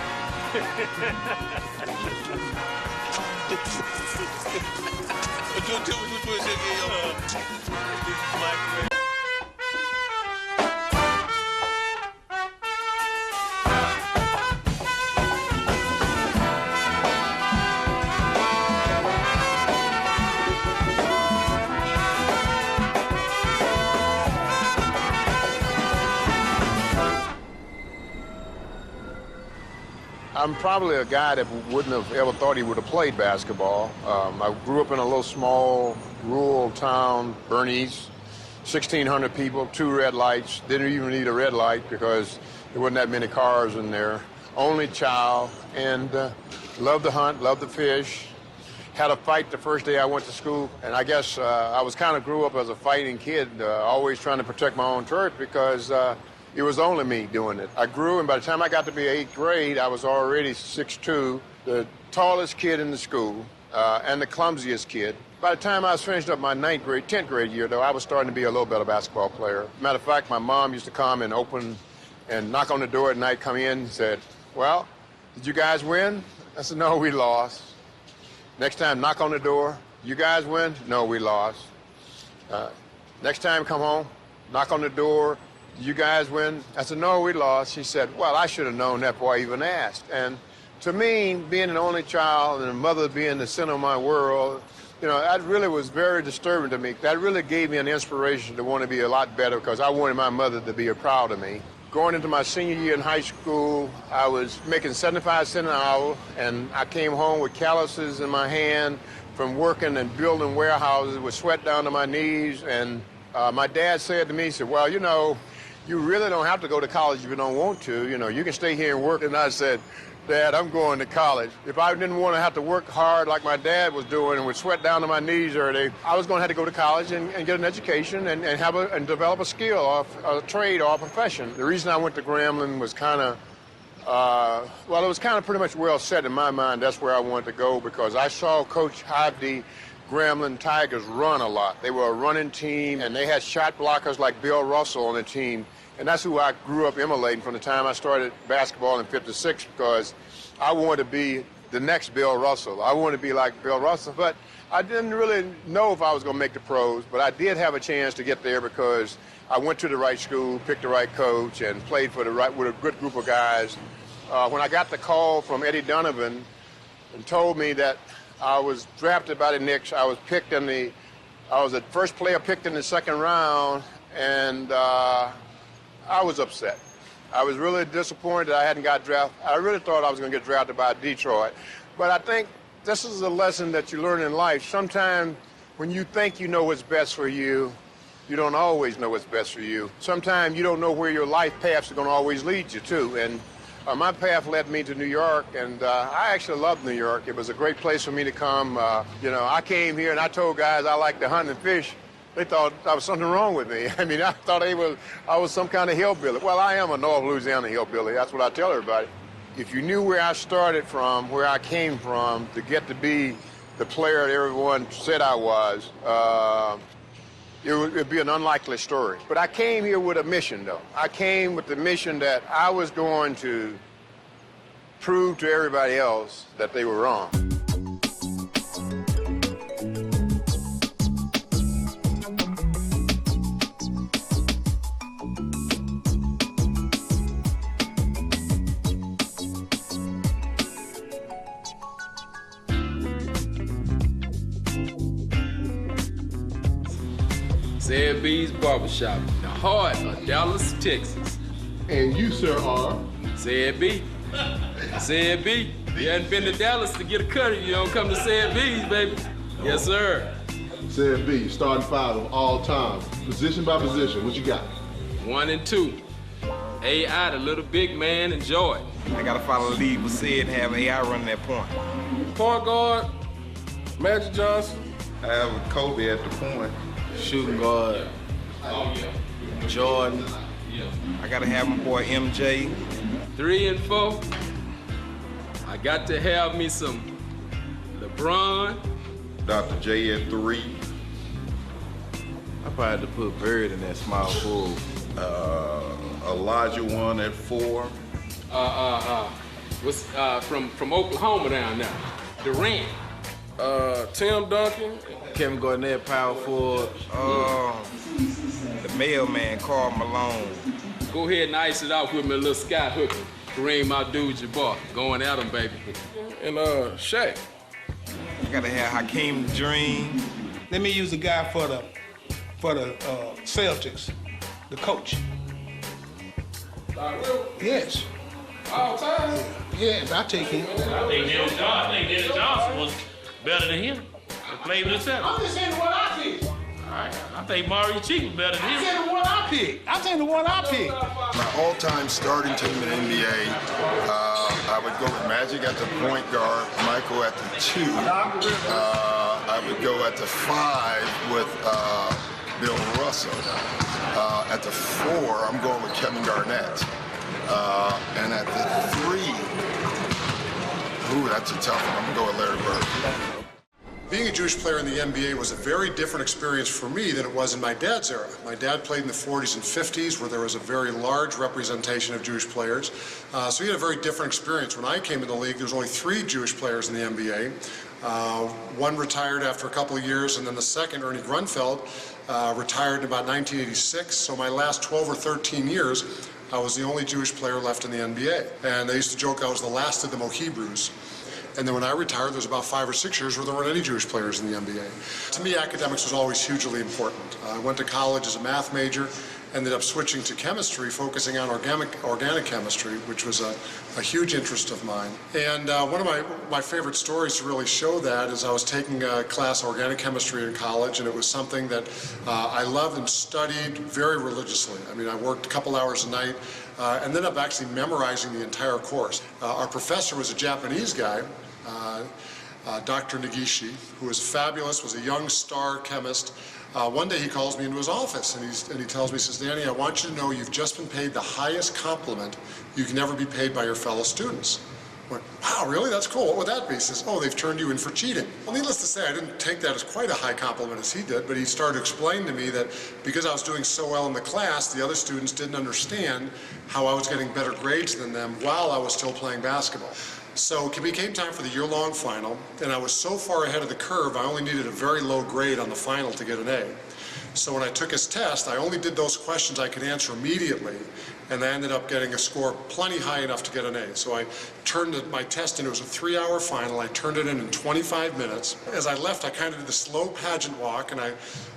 I'm probably a guy that wouldn't have ever thought he would have played basketball. I grew up in a little small rural town, Bernese, 1,600 people, 2 red lights. Didn't even need a red light because there wasn't that many cars in there. Only child, and loved to hunt, loved to fish. Had a fight the first day I went to school, and I guess I was kind of grew up as a fighting kid, always trying to protect my own turf because it was only me doing it. I grew, and by the time I got to be 8th grade, I was already 6'2", the tallest kid in the school, and the clumsiest kid. By the time I was finished up my 9th grade, 10th grade year, though, I was starting to be a little better basketball player. Matter of fact, my mom used to come and open and knock on the door at night, come in and said, "Well, did you guys win?" I said, "No, we lost." Next time, knock on the door. "You guys win?" "No, we lost." Next time, come home, knock on the door. "Did you guys win?" I said, "No, we lost." She said, "Well, I should have known that before I even asked." And to me, being an only child and a mother being the center of my world, you know, that really was very disturbing to me. That really gave me an inspiration to want to be a lot better because I wanted my mother to be proud of me. Going into my senior year in high school, I was making 75 cents an hour, and I came home with calluses in my hand from working and building warehouses with sweat down to my knees. And my dad said to me, he said, "Well, you know, you really don't have to go to college if you don't want to. You know, you can stay here and work." And I said, "Dad, I'm going to college. If I didn't want to have to work hard like my dad was doing and with sweat down to my knees every day, I was going to have to go to college and get an education and develop a skill or a trade or a profession." The reason I went to Grambling was kind of, well, it was kind of pretty much well set in my mind. That's where I wanted to go because I saw Coach Ivey Grambling Tigers run a lot. They were a running team, and they had shot blockers like Bill Russell on the team. And that's who I grew up emulating from the time I started basketball in '56 because I wanted to be the next Bill Russell. I wanted to be like Bill Russell, but I didn't really know if I was going to make the pros, but I did have a chance to get there because I went to the right school, picked the right coach, and played for with a good group of guys. When I got the call from Eddie Donovan and told me that I was drafted by the Knicks, I was the first player picked in the 2nd round, and I was upset. I was really disappointed that I hadn't got drafted. I really thought I was going to get drafted by Detroit. But I think this is a lesson that you learn in life. Sometimes when you think you know what's best for you, you don't always know what's best for you. Sometimes you don't know where your life paths are going to always lead you to. And my path led me to New York, and I actually loved New York. It was a great place for me to come. You know, I came here and I told guys I like to hunt and fish. They thought there was something wrong with me. I mean, I thought I was some kind of hillbilly. Well, I am a North Louisiana hillbilly. That's what I tell everybody. If you knew where I started from, where I came from, to get to be the player that everyone said I was, it would be an unlikely story. But I came here with a mission, though. I came with the mission that I was going to prove to everybody else that they were wrong. Zed B's Barbershop, in the heart of Dallas, Texas. And you, sir, are? Zed B. Zed B. You hadn't been to Dallas to get a cut if you don't come to Zed B's, baby. Yes, sir. Zed B, starting five of all time. Position by position, what you got? 1 and 2. AI, the little big man, enjoy. I gotta follow the lead with Sid and have AI running that point. Point guard, Magic Johnson. I have Kobe at the point. Shooting guard, Jordan. I gotta have my boy MJ. 3 and 4. I got to have me some LeBron. Dr. J at 3. I probably had to put Bird in that small forward. Elijah 1 at 4. What's from Oklahoma down there? Durant. Tim Duncan. Kevin Garnett, power forward. The mailman, Karl Malone. Go ahead and ice it off with me a little Scott Hooker. Kareem Abdul-Jabbar. Going at him, baby. And Shaq. I gotta have Hakeem the Dream. Let me use a guy for the Celtics, the coach. Yes. All time? Yes, I take him. I think Dennis Johnson was better than him. He played with himself. I'm just saying the one I picked. All right. I think Mario Cheek was better than him. I'm saying the one I picked. I'm saying the one I picked. My all-time starting team in the NBA, I would go with Magic at the point guard, Michael at the 2. I would go at the 5 with Bill Russell. At the 4, I'm going with Kevin Garnett. And at the 3, ooh, that's a tough one. I'm going to go with Larry Bird. Being a Jewish player in the NBA was a very different experience for me than it was in my dad's era. My dad played in the 40s and 50s, where there was a very large representation of Jewish players. So he had a very different experience. When I came in the league, there was only 3 Jewish players in the NBA. One retired after a couple of years, and then the second, Ernie Grunfeld, retired in about 1986. So my last 12 or 13 years, I was the only Jewish player left in the NBA. And they used to joke I was the last of the Mohebrews. And then when I retired, there was about 5 or 6 years where there weren't any Jewish players in the NBA. To me, academics was always hugely important. I went to college as a math major, ended up switching to chemistry, focusing on organic chemistry, which was a huge interest of mine. And one of my favorite stories to really show that is I was taking a class organic chemistry in college, and it was something that I loved and studied very religiously. I mean, I worked a couple hours a night, and ended up actually memorizing the entire course. Our professor was a Japanese guy, Dr. Nagishi, who was fabulous, was a young star chemist. One day he calls me into his office and he tells me, he says, Danny, I want you to know you've just been paid the highest compliment you can ever be paid by your fellow students. I went, wow, really? That's cool. What would that be? He says, oh, they've turned you in for cheating. Well, needless to say, I didn't take that as quite a high compliment as he did, but he started explaining to me that because I was doing so well in the class, the other students didn't understand how I was getting better grades than them while I was still playing basketball. So it became time for the year-long final, and I was so far ahead of the curve, I only needed a very low grade on the final to get an A. So when I took his test, I only did those questions I could answer immediately, and I ended up getting a score plenty high enough to get an A. So I turned my test in. It was a 3-hour final. I turned it in 25 minutes. As I left, I kind of did the slow pageant walk, and I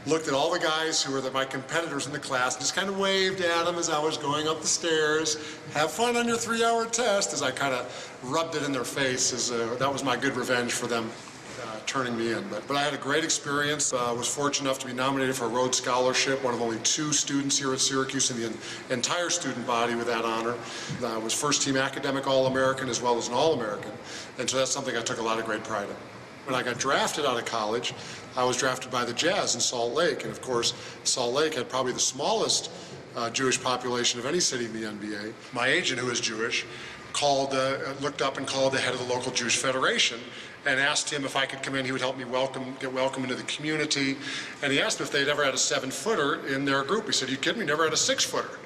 looked at all the guys who were my competitors in the class, and just kind of waved at them as I was going up the stairs. Have fun on your 3-hour test, as I kind of rubbed it in their face. That was my good revenge for them turning me in. But I had a great experience. I was fortunate enough to be nominated for a Rhodes Scholarship, one of only 2 students here at Syracuse in the entire student body with that honor. I was first-team academic All-American as well as an All-American, and so that's something I took a lot of great pride in. When I got drafted out of college, I was drafted by the Jazz in Salt Lake, and of course, Salt Lake had probably the smallest Jewish population of any city in the NBA. My agent, who is Jewish, looked up and called the head of the local Jewish Federation and asked him if I could come in. He would help me get welcome into the community. And he asked me if they'd ever had a 7-footer in their group. He said, you kidding me? Never had a 6-footer.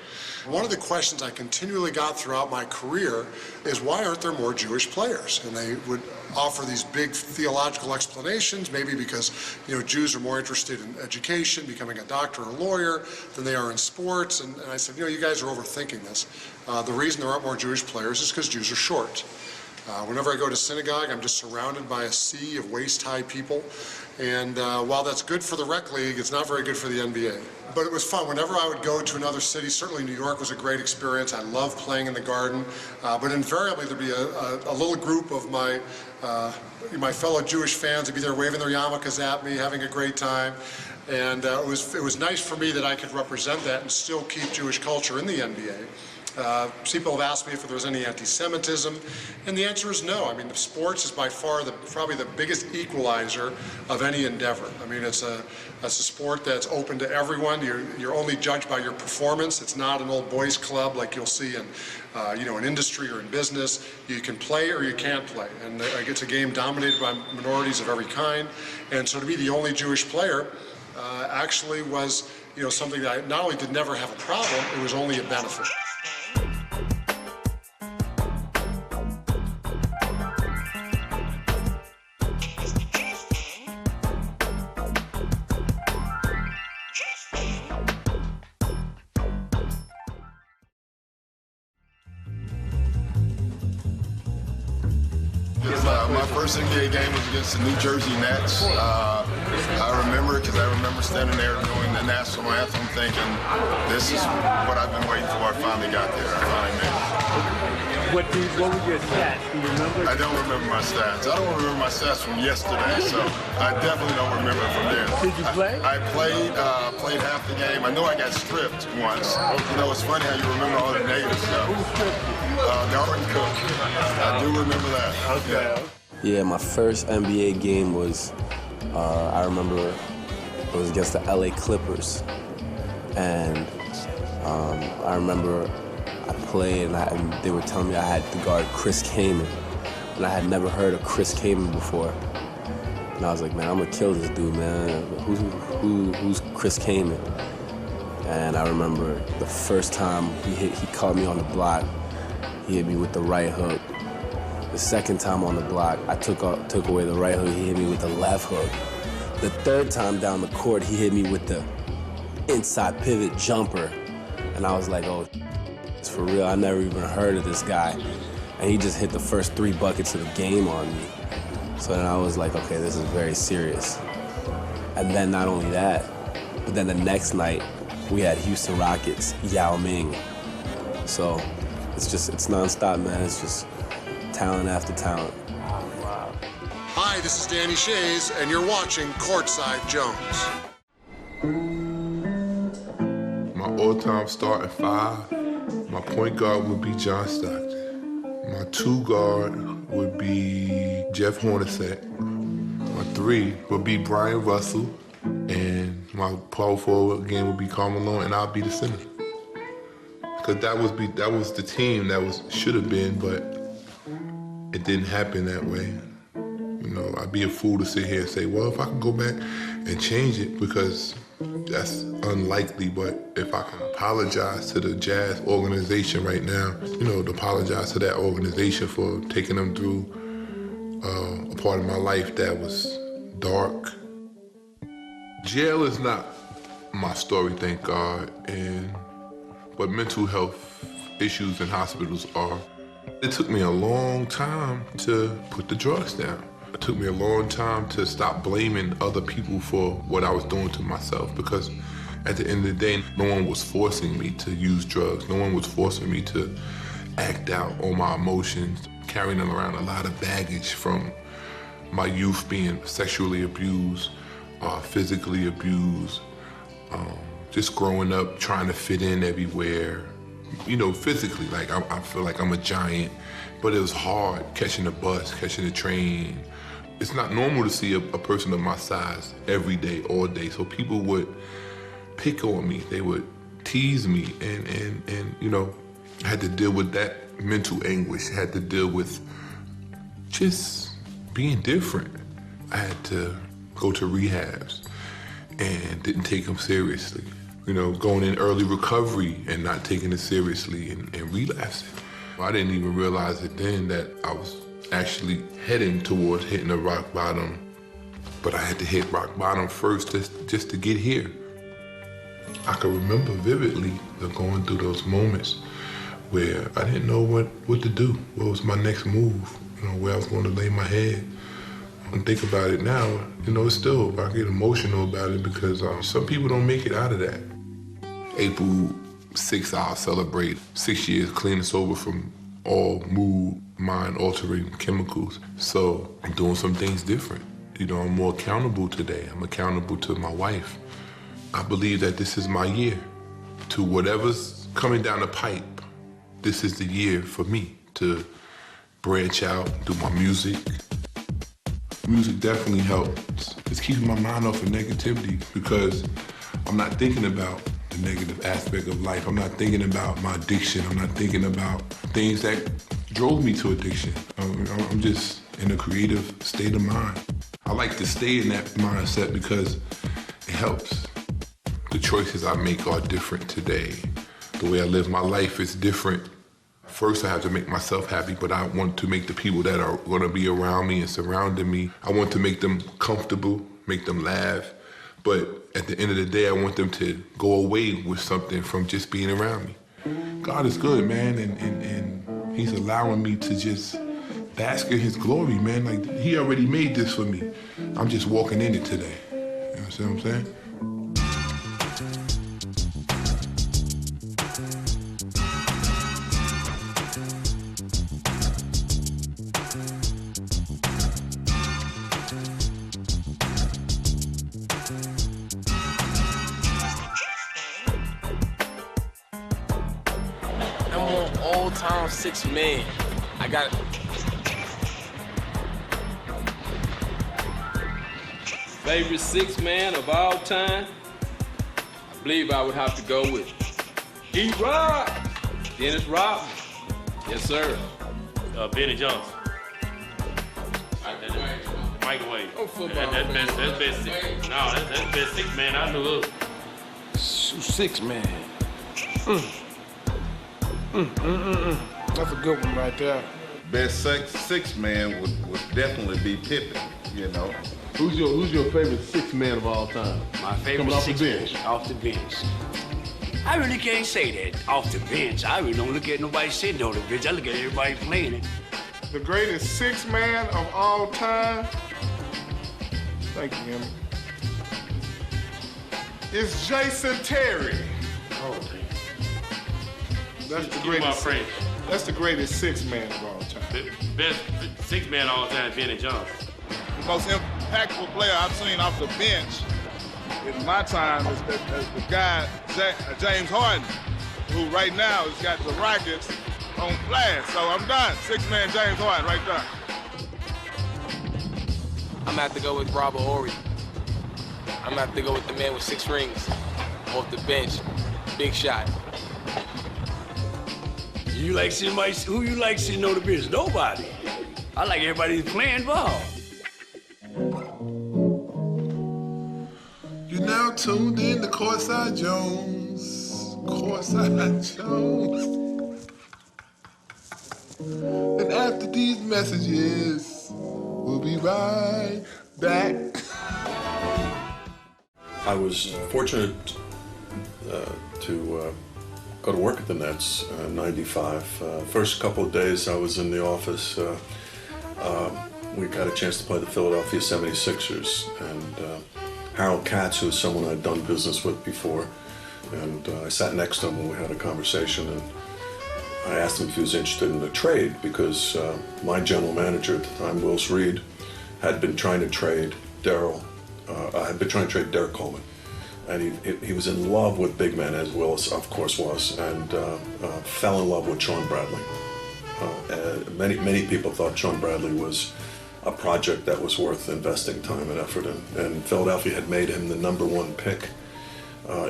One of the questions I continually got throughout my career is, why aren't there more Jewish players? And they would offer these big theological explanations, maybe because Jews are more interested in education, becoming a doctor or a lawyer, than they are in sports. And I said, you guys are overthinking this. The reason there aren't more Jewish players is because Jews are short. Whenever I go to synagogue, I'm just surrounded by a sea of waist-high people. And while that's good for the rec league, it's not very good for the NBA. But it was fun. Whenever I would go to another city, certainly New York was a great experience. I loved playing in the Garden. But invariably, there'd be a little group of my fellow Jewish fans would be there waving their yarmulkes at me, having a great time. And it was nice for me that I could represent that and still keep Jewish culture in the NBA. People have asked me if there was any anti-Semitism, and the answer is no. I mean, the sports is by far probably the biggest equalizer of any endeavor. I mean, it's a sport that's open to everyone. You're only judged by your performance. It's not an old boys club like you'll see in in industry or in business. You can play or you can't play, and it's a game dominated by minorities of every kind. And so to be the only Jewish player actually was something that I not only did never have a problem, it was only a benefit. My first NBA game was against the New Jersey Nets. I remember it because I remember standing there doing the national anthem thinking, this is what I've been waiting for. I finally got there. I finally made it. What were your stats? Do you remember? I don't remember my stats. I don't remember my stats from yesterday, so I definitely don't remember from then. Did you play? I played half the game. I know I got stripped once. It's funny how you remember all the negative stuff. Who stripped you? Darwin Cook. I do remember that. Okay. Yeah, my first NBA game was, I remember it was against the LA Clippers. And I remember I played and they were telling me I had to guard Chris Kaman. And I had never heard of Chris Kaman before. And I was like, man, I'm gonna kill this dude, man. Who's Chris Kaman? And I remember the first time he caught me on the block, he hit me with the right hook. The second time on the block, I took away the right hook, he hit me with the left hook. The third time down the court, he hit me with the inside pivot jumper. And I was like, oh, it's for real, I never even heard of this guy. And he just hit the first 3 buckets of the game on me. So then I was like, okay, this is very serious. And then not only that, but then the next night, we had Houston Rockets, Yao Ming. So it's nonstop, man. It's just talent after talent. Wow. Hi, this is Danny Shays, and you're watching Courtside Jones. My all-time starting 5, my point guard would be John Stockton. My 2 guard would be Jeff Hornacek. My 3 would be Brian Russell. And my power forward again would be Karl Malone, and I'll be the center. Because that was the team that should have been, but it didn't happen that way. I'd be a fool to sit here and say, well, if I can go back and change it, because that's unlikely, but if I can apologize to the Jazz organization right now, to apologize to that organization for taking them through a part of my life that was dark. Jail is not my story, thank God, but mental health issues in hospitals are. It took me a long time to put the drugs down. It took me a long time to stop blaming other people for what I was doing to myself, because at the end of the day, no one was forcing me to use drugs. No one was forcing me to act out on my emotions, carrying around a lot of baggage from my youth being sexually abused, physically abused, just growing up trying to fit in everywhere. Physically, like I feel like I'm a giant, but it was hard catching the bus, catching the train. It's not normal to see a person of my size every day, all day. So people would pick on me, they would tease me, and I had to deal with that mental anguish. I had to deal with just being different. I had to go to rehabs and didn't take them seriously. Going in early recovery and not taking it seriously and relapsing. I didn't even realize it then that I was actually heading towards hitting the rock bottom, but I had to hit rock bottom first just to get here. I can remember vividly going through those moments where I didn't know what to do, what was my next move, where I was going to lay my head. and think about it now, you know, it's still, I get emotional about it because some people don't make it out of that. April 6th, I'll celebrate 6 years clean and sober from all mood, mind-altering chemicals. So I'm doing some things different. You know, I'm more accountable today. I'm accountable to my wife. I believe that this is my year. To whatever's coming down the pipe, this is the year for me to branch out, do my music. Music definitely helps. It's keeping my mind off of negativity because I'm not thinking about the negative aspect of life. I'm not thinking about my addiction. I'm not thinking about things that drove me to addiction. I'm just in a creative state of mind. I like to stay in that mindset because it helps. The choices I make are different today. The way I live my life is different. First, I have to make myself happy, but I want to make the people that are going to be around me and surrounding me, I want to make them comfortable, make them laugh. But at the end of the day, I want them to go away with something from just being around me. God is good, man, and he's allowing me to just bask in his glory, man. Like, he already made this for me. I'm just walking in it today. You know what I'm saying? All-time 6 man. I got it. Favorite 6 man of all time? I believe I would have to go with E-Rod, Dennis Rodman. Yes, sir. Benny Johnson. Microwave. That's best 6. No, that's best 6 man I knew of. 6 man. That's a good one right there. Best six man would definitely be Pippen, you know. Who's your favorite 6 man of all time? My favorite Coming off the 6 bench. man off the bench. I really can't say that off the bench. I really don't look at nobody sitting on the bench. I look at everybody playing it. The greatest 6 man of all time. Thank you, Emmy. It's Jason Terry. Oh, damn. That's the greatest. That's the greatest 6 man of all time. The best 6 man of all time, Benny Johnson. The most impactful player I've seen off the bench in my time is the guy James Harden, who right now has got the Rockets on blast. So I'm done. 6 man James Harden right there. I'm gonna have to go with Robert Horry. I'm gonna have to go with the man with 6 rings off the bench. Big shot. You like somebody, who you like sitting on the bench? Nobody. I like everybody who's playing ball. You're now tuned in to Courtside Jones. Courtside Jones. And after these messages, we'll be right back. I was fortunate to go to work at the Nets in '95. First couple of days I was in the office, we got a chance to play the Philadelphia 76ers, and Harold Katz, who was someone I'd done business with before, and I sat next to him and we had a conversation, and I asked him if he was interested in a trade because my general manager at the time, Willis Reed, had been trying to trade Derek Coleman. And he was in love with big men, as Willis, of course, was, and fell in love with Sean Bradley. Many people thought Sean Bradley was a project that was worth investing time and effort in. And Philadelphia had made him the #1 pick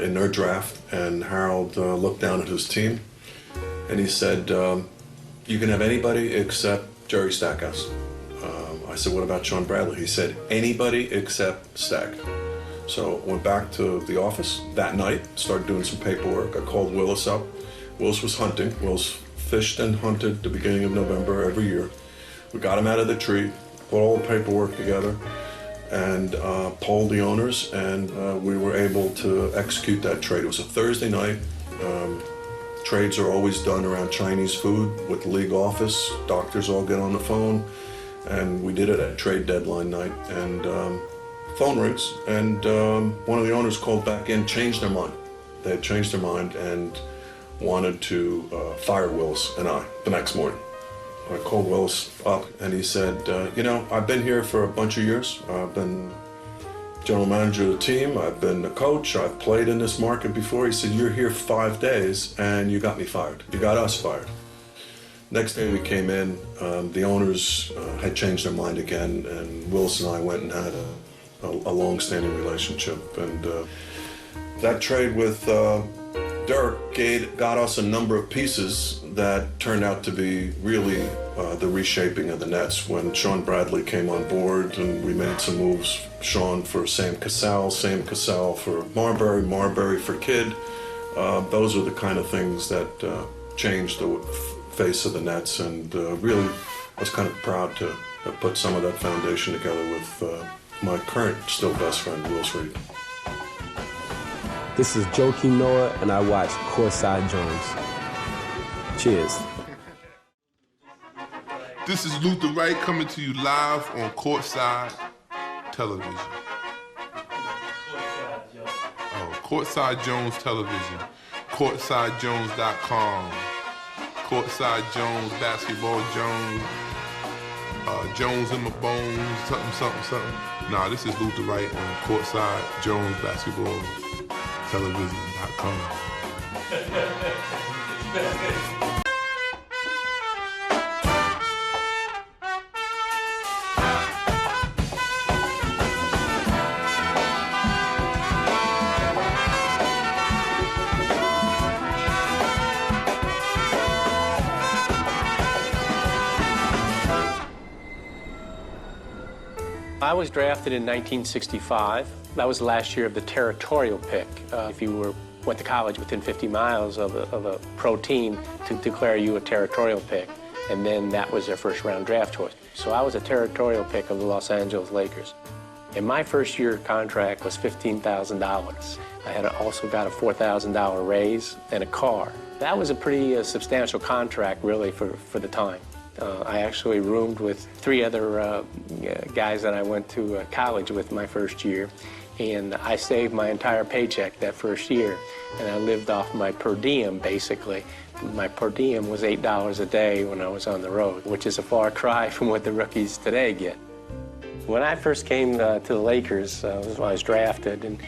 in their draft. And Harold looked down at his team, and he said, "You can have anybody except Jerry Stackhouse." I said, "What about Sean Bradley?" He said, "Anybody except Stack." So went back to the office that night, started doing some paperwork. I called Willis up. Willis was hunting. Willis fished and hunted the beginning of November every year. We got him out of the tree, put all the paperwork together, and polled the owners, and we were able to execute that trade. It was a Thursday night. Trades are always done around Chinese food with the league office. Doctors all get on the phone, And we did it at trade deadline night, and phone rings, and one of the owners called back in, changed their mind. They had changed their mind and wanted to fire Willis and I the next morning. I called Willis up, and he said, you know, I've been here for a bunch of years. I've been general manager of the team, I've been the coach, I've played in this market before. He said, you're here 5 days, and you got me fired. You got us fired. Next day we came in, the owners had changed their mind again, and Willis and I went and had a long-standing relationship. And that trade with Dirk got us a number of pieces that turned out to be really the reshaping of the Nets. When Sean Bradley came on board, and we made some moves, Sean for Sam Cassell for Marbury for Kidd. Those are the kind of things that changed the face of the Nets, and really I was kind of proud to have put some of that foundation together with my current still best friend, Willis Reed. This is Joakim Noah, and I watch Courtside Jones. Cheers. This is Luther Wright coming to you live on Courtside Television. Oh, Courtside Jones Television. CourtsideJones.com. Courtside Jones, Basketball Jones, Jones in my bones, something. Nah, this is Luther Wright on Courtside Jones Basketball Television.com. I was drafted in 1965. That was the last year of the territorial pick. If you went to college within 50 miles of a pro team, to declare you a territorial pick, and then that was their first round draft choice. So I was a territorial pick of the Los Angeles Lakers. And my first year contract was $15,000. I had also got a $4,000 raise and a car. That was a pretty substantial contract, really, for the time. I actually roomed with 3 other guys that I went to college with my first year, and I saved my entire paycheck that first year, and I lived off my per diem, basically. My per diem was $8 a day when I was on the road, which is a far cry from what the rookies today get. When I first came to the Lakers, I was drafted, and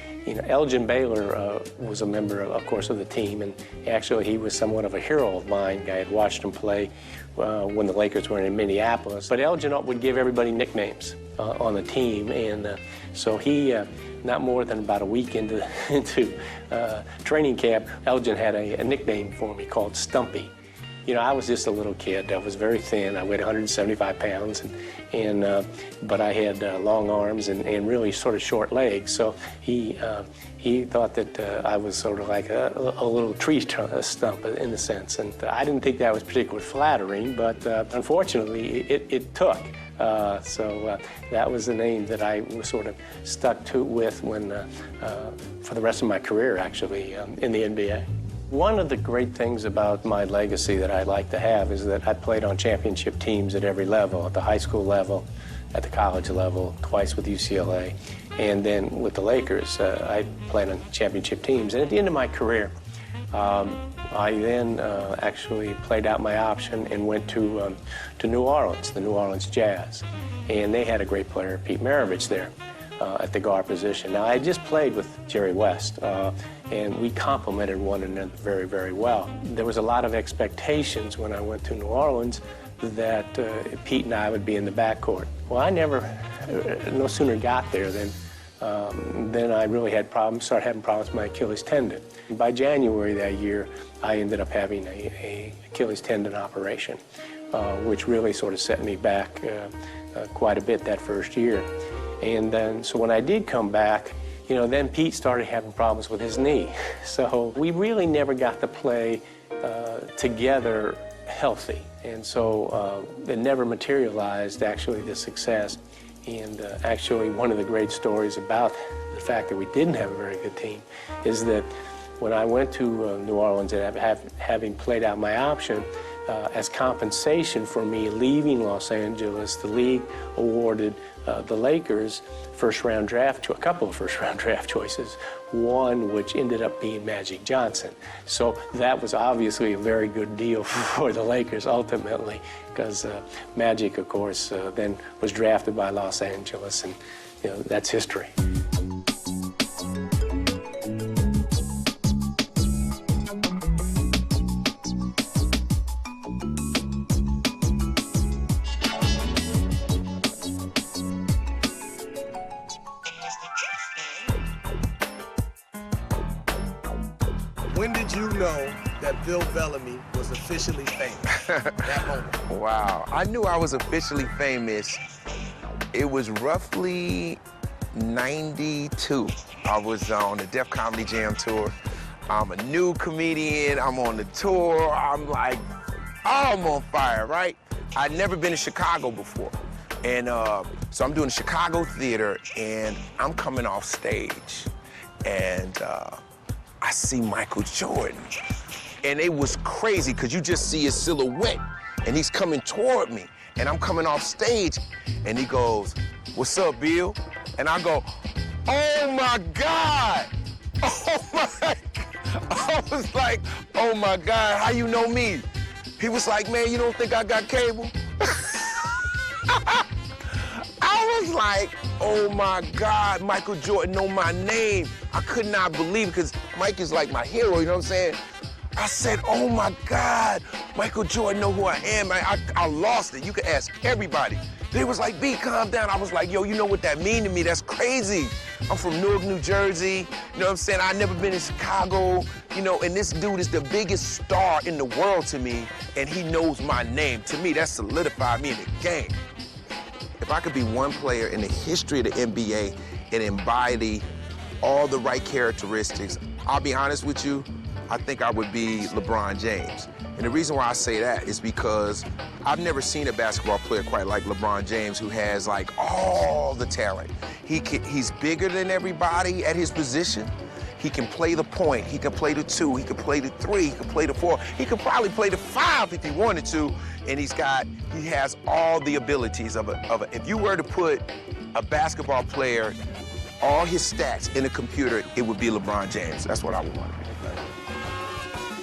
Elgin Baylor was a member, of course, of the team, and actually he was somewhat of a hero of mine. I had watched him play when the Lakers were in Minneapolis. But Elgin would give everybody nicknames on the team, and so he, not more than about a week into training camp, Elgin had a nickname for me called Stumpy. I was just a little kid. I was very thin. I weighed 175 pounds, but I had long arms and really sort of short legs. So he thought that I was sort of like a little tree stump in a sense. And I didn't think that was particularly flattering, but unfortunately it took. So that was the name that I was sort of stuck to with for the rest of my career, actually, in the NBA. One of the great things about my legacy that I'd like to have is that I played on championship teams at every level, at the high school level, at the college level, twice with UCLA, and then with the Lakers, I played on championship teams. And at the end of my career, I then actually played out my option and went to New Orleans, the New Orleans Jazz. And they had a great player, Pete Maravich, there at the guard position. Now, I had just played with Jerry West, and we complemented one another very, very well. There was a lot of expectations when I went to New Orleans that Pete and I would be in the backcourt. Well, I no sooner got there than I really started having problems with my Achilles tendon. And by January that year, I ended up having a Achilles tendon operation, which really sort of set me back quite a bit that first year. And then, so when I did come back, then Pete started having problems with his knee. So we really never got to play together healthy. And so it never materialized, actually, the success. And actually, one of the great stories about the fact that we didn't have a very good team is that when I went to New Orleans, having played out my option, as compensation for me leaving Los Angeles, the league awarded the Lakers a couple of first-round draft choices, one which ended up being Magic Johnson. So that was obviously a very good deal for the Lakers ultimately, because Magic, of course, then was drafted by Los Angeles, and that's history. When did you know that Bill Bellamy was officially famous? That moment. Wow. I knew I was officially famous. It was roughly 92. I was on the Def Comedy Jam tour. I'm a new comedian. I'm on the tour. I'm like, I'm on fire, right? I'd never been to Chicago before. And so I'm doing the Chicago theater, and I'm coming off stage. And I see Michael Jordan. And it was crazy, because you just see his silhouette, and he's coming toward me. And I'm coming off stage, and he goes, "What's up, Bill?" And I go, "Oh my God!" Oh my God. I was like, "Oh my God, how you know me?" He was like, "Man, you don't think I got cable?" I was like, "Oh my God, Michael Jordan know my name." I could not believe it, because Mike is like my hero, you know what I'm saying? I said, "Oh my God, Michael Jordan know who I am." I lost it. You could ask everybody. They was like, "B, calm down." I was like, "Yo, you know what that mean to me? That's crazy. I'm from Newark, New Jersey. You know what I'm saying? I never been in Chicago, and this dude is the biggest star in the world to me, and he knows my name." To me, that solidified me in the game. If I could be one player in the history of the NBA and embody all the right characteristics, I'll be honest with you, I think I would be LeBron James. And the reason why I say that is because I've never seen a basketball player quite like LeBron James, who has like all the talent. He's bigger than everybody at his position. He can play the point, he can play the 2, he can play the 3, he can play the 4, he could probably play the 5 if he wanted to, and he has all the abilities of if you were to put a basketball player, all his stats in a computer, it would be LeBron James. That's what I would want.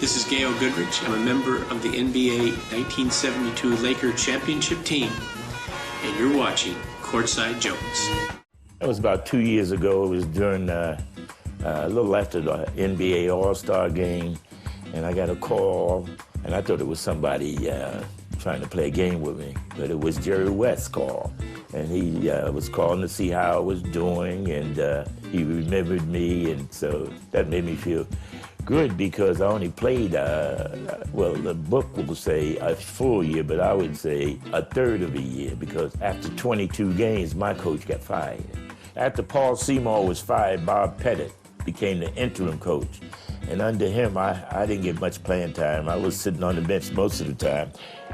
This is Gail Goodrich. I'm a member of the NBA 1972 Laker championship team, and you're watching Courtside Jones. That was about 2 years ago. It was during a little after the NBA All-Star game, and I got a call, and I thought it was somebody trying to play a game with me, but it was Jerry West's call. And he was calling to see how I was doing, and he remembered me, and so that made me feel good, because I only played, well, the book will say a full year, but I would say a third of a year, because after 22 games, my coach got fired. After Paul Seymour was fired, Bob Pettit became the interim coach. And under him, I didn't get much playing time. I was sitting on the bench most of the time.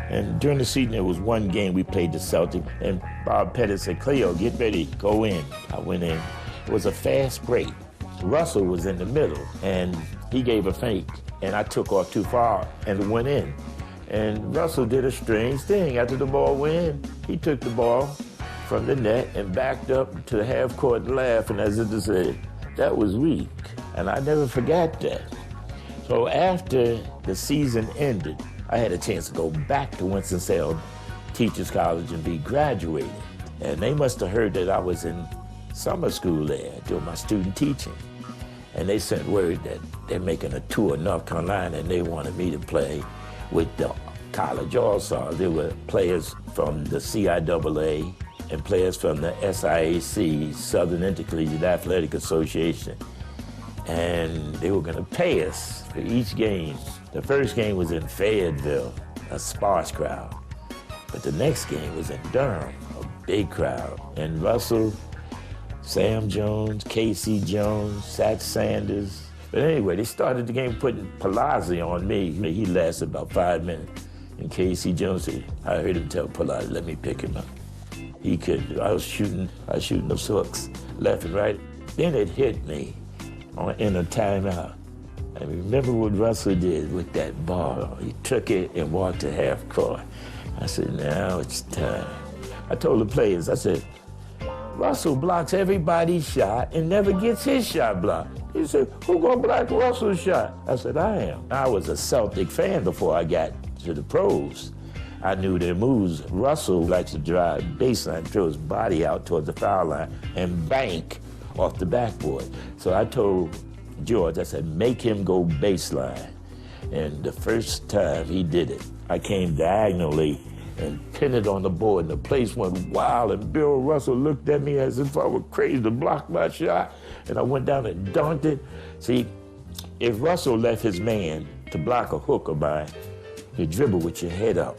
And during the season, there was one game we played the Celtics, and Bob Pettit said, "Cleo, get ready, go in." I went in. It was a fast break. Russell was in the middle, and he gave a feint, and I took off too far and went in. And Russell did a strange thing. After the ball went in, he took the ball from the net and backed up to the half court and laughed, as if to say, that was weak. And I never forgot that. So after the season ended, I had a chance to go back to Winston-Salem Teachers College and be graduating. And they must have heard that I was in summer school there doing my student teaching. And they sent word that they're making a tour in North Carolina, and they wanted me to play with the college all-stars. There were players from the CIAA and players from the SIAC, Southern Intercollegiate Athletic Association. And they were gonna pay us for each game. The first game was in Fayetteville, a sparse crowd. But the next game was in Durham, a big crowd. And Russell, Sam Jones, Casey Jones, Satch Sanders. But anyway, they started the game putting Palazzi on me. He lasted about 5 minutes. And Casey Jones said, I heard him tell Palazzi, let me pick him up. He could, I was shooting those hooks left and right. Then it hit me in a timeout. I remember what Russell did with that ball. He took it and walked to half court. I said, now it's time. I told the players, I said, Russell blocks everybody's shot and never gets his shot blocked. He said, who gonna block Russell's shot? I said, I am. I was a Celtic fan before I got to the pros. I knew their moves. Russell likes to drive baseline, throw his body out towards the foul line and bank off the backboard. So I told George, I said, make him go baseline. And the first time he did it, I came diagonally and pinned it on the board, and the place went wild, and Bill Russell looked at me as if I were crazy to block my shot, and I went down and dunked it. See, if Russell left his man to block a hook of mine, you dribble with your head up.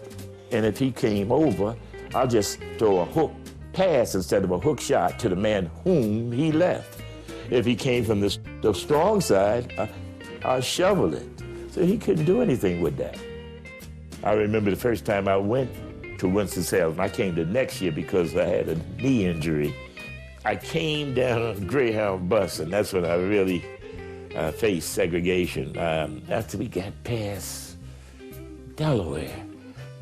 And if he came over, I'll just throw a hook pass instead of a hook shot to the man whom he left. If he came from the strong side, I'll shovel it. So he couldn't do anything with that. I remember the first time I went to Winston-Salem, and I came the next year because I had a knee injury. I came down on a Greyhound bus, and that's when I really faced segregation. After we got past Delaware,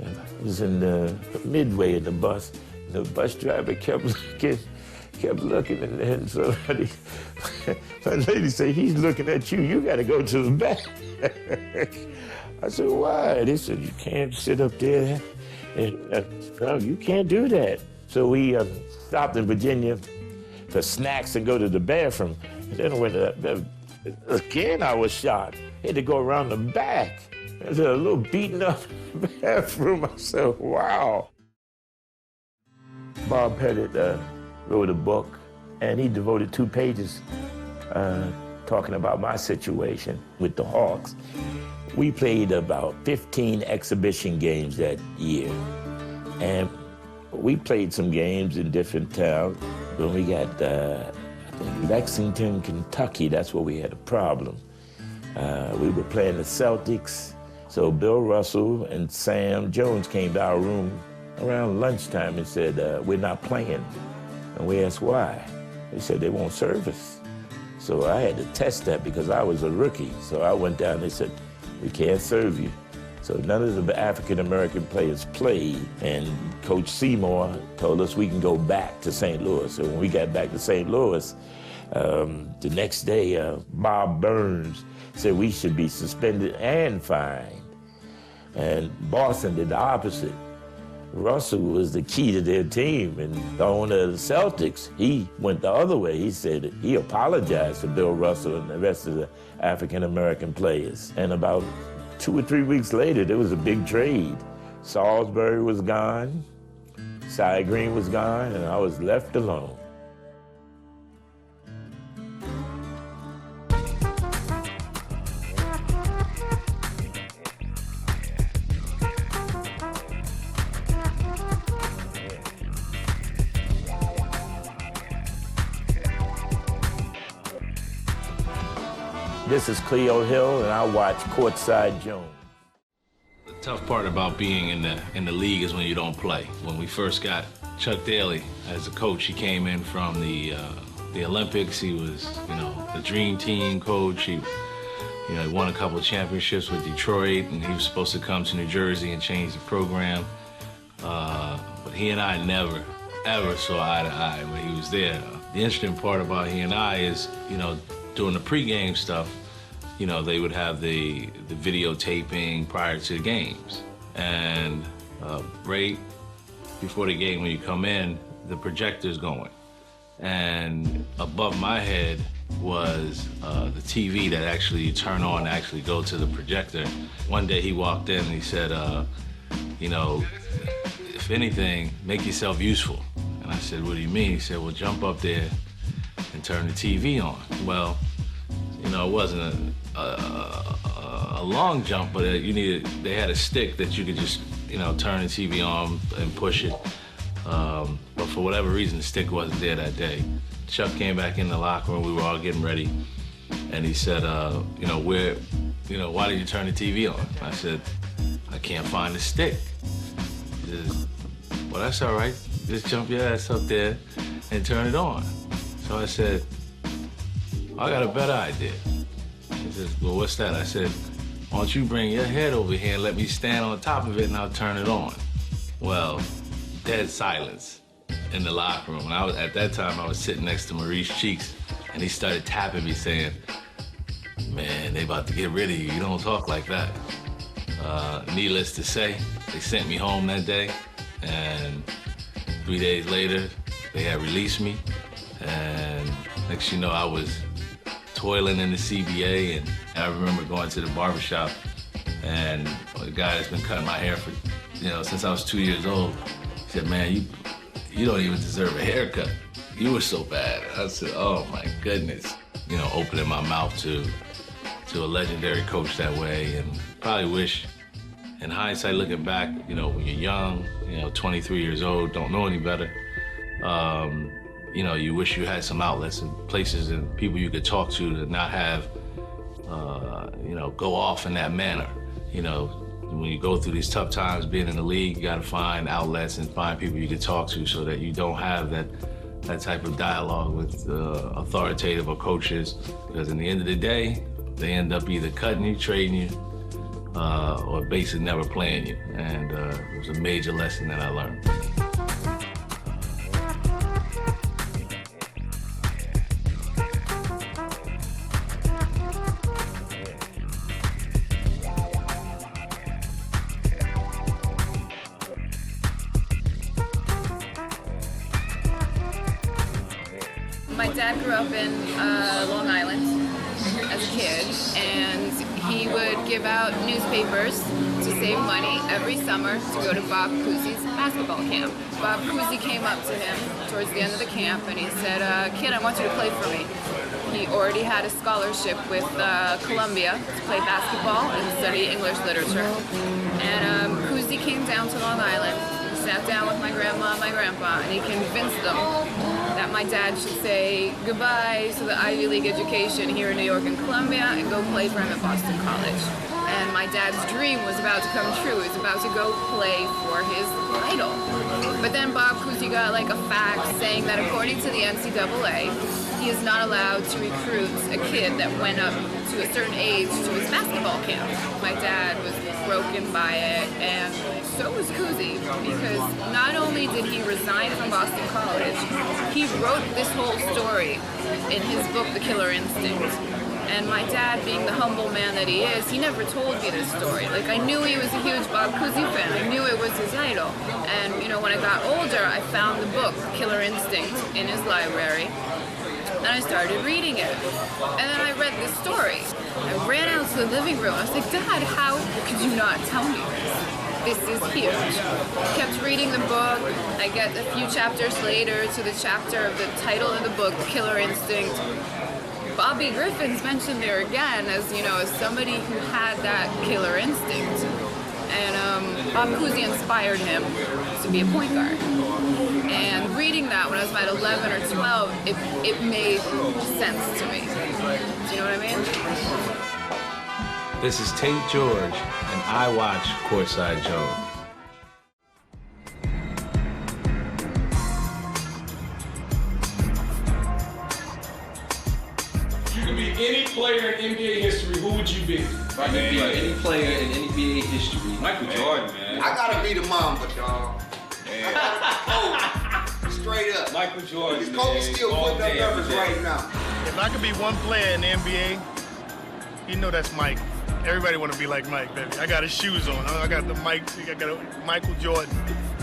I was in the midway in the bus. The bus driver kept looking, and then somebody, my lady said, he's looking at you, you gotta go to the back. I said, why? They said, you can't sit up there. And, no, you can't do that. So we stopped in Virginia for snacks and go to the bathroom. And then again, I was shocked. I had to go around the back. There's a little beaten up bathroom. I said, wow. Bob Pettit wrote a book, and he devoted 2 pages talking about my situation with the Hawks. We played about 15 exhibition games that year, and we played some games in different towns. When we got Lexington, Kentucky, that's where we had a problem. We were playing the Celtics, so Bill Russell and Sam Jones came to our room around lunchtime and said, we're not playing. And we asked why. They said they won't serve us. So I had to test that because I was a rookie. So I went down and they said, we can't serve you. So none of the African-American players played, and Coach Seymour told us we can go back to St. Louis. So when we got back to St. Louis, the next day, Bob Burns said we should be suspended and fined. And Boston did the opposite. Russell was the key to their team, and the owner of the Celtics, he went the other way. He said he apologized to Bill Russell and the rest of the African-American players. And about 2 or 3 weeks later, there was a big trade. Salisbury was gone, Cy Green was gone, and I was left alone. This is Cleo Hill, and I watch Courtside Jones. The tough part about being in the league is when you don't play. When we first got Chuck Daly as a coach, he came in from the Olympics. He was, the dream team coach. He won a couple of championships with Detroit, and he was supposed to come to New Jersey and change the program. But he and I never, ever saw eye to eye when he was there. The interesting part about he and I is, doing the pregame stuff, they would have the videotaping prior to the games. And right before the game, when you come in, the projector's going. And above my head was the TV that actually you turn on to actually go to the projector. One day he walked in and he said, if anything, make yourself useful. And I said, what do you mean? He said, well, jump up there and turn the TV on. Well, it wasn't a long jump, but they had a stick that you could just, turn the TV on and push it. But for whatever reason, the stick wasn't there that day. Chuck came back in the locker room, we were all getting ready, and he said, why did you turn the TV on? I said, I can't find the stick. He says, well, that's all right. Just jump your ass up there and turn it on. So I said, I got a better idea. says, well, what's that? I said, why don't you bring your head over here and let me stand on top of it and I'll turn it on. Well, dead silence in the locker room. And at that time, I was sitting next to Maurice Cheeks, and he started tapping me saying, man, they about to get rid of you. You don't talk like that. Needless to say, they sent me home that day, and 3 days later, they had released me. And next you know, I was toiling in the CBA, and I remember going to the barbershop, and the guy that's been cutting my hair for, since I was 2 years old, he said, man, you don't even deserve a haircut. You were so bad. I said, oh my goodness. Opening my mouth to a legendary coach that way, and probably wish, in hindsight, looking back, when you're young, 23 years old, don't know any better, you wish you had some outlets and places and people you could talk to not have, go off in that manner. When you go through these tough times being in the league, you got to find outlets and find people you can talk to so that you don't have that type of dialogue with authoritative or coaches, because in the end of the day, they end up either cutting you, trading you, or basically never playing you. And it was a major lesson that I learned. My dad grew up in Long Island as a kid, and he would give out newspapers to save money every summer to go to Bob Cousy's basketball camp. Bob Cousy came up to him towards the end of the camp and he said, kid, I want you to play for me. He already had a scholarship with Columbia to play basketball and study English literature. And Cousy came down to Long Island, sat down with my grandma and my grandpa, and he convinced them that my dad should say goodbye to the Ivy League education here in New York and Columbia and go play for him at Boston College. And my dad's dream was about to come true. He was about to go play for his idol. But then Bob Cousy got like a fax saying that according to the NCAA, he is not allowed to recruit a kid that went up to a certain age to his basketball camp. My dad was broken by it, and so was Cousy, because not only did he resign from Boston College, he wrote this whole story in his book, The Killer Instinct. And my dad, being the humble man that he is, he never told me this story. Like, I knew he was a huge Bob Cousy fan. I knew it was his idol. And, when I got older, I found the book, Killer Instinct, in his library. And I started reading it. And then I read this story. I ran out to the living room. I was like, Dad, how could you not tell me this? This is huge. Kept reading the book. I get a few chapters later to the chapter of the title of the book, The Killer Instinct. Bobby Griffin's mentioned there again as, as somebody who had that killer instinct. And Bob Cousy inspired him to be a point guard. And reading that when I was about 11 or 12, it made sense to me. Do you know what I mean? This is Tate George, and I watch Courtside Joe. You could be any player in NBA history, who would you be? If I could be any player in NBA history, Michael Jordan, man. I gotta be the Mamba, dog. Straight up. Michael Jordan, Because Kobe's still putting up numbers right now. If I could be one player in the NBA, you know that's Mike. Everybody want to be like Mike, baby. I got his shoes on. I got the Michael Jordan,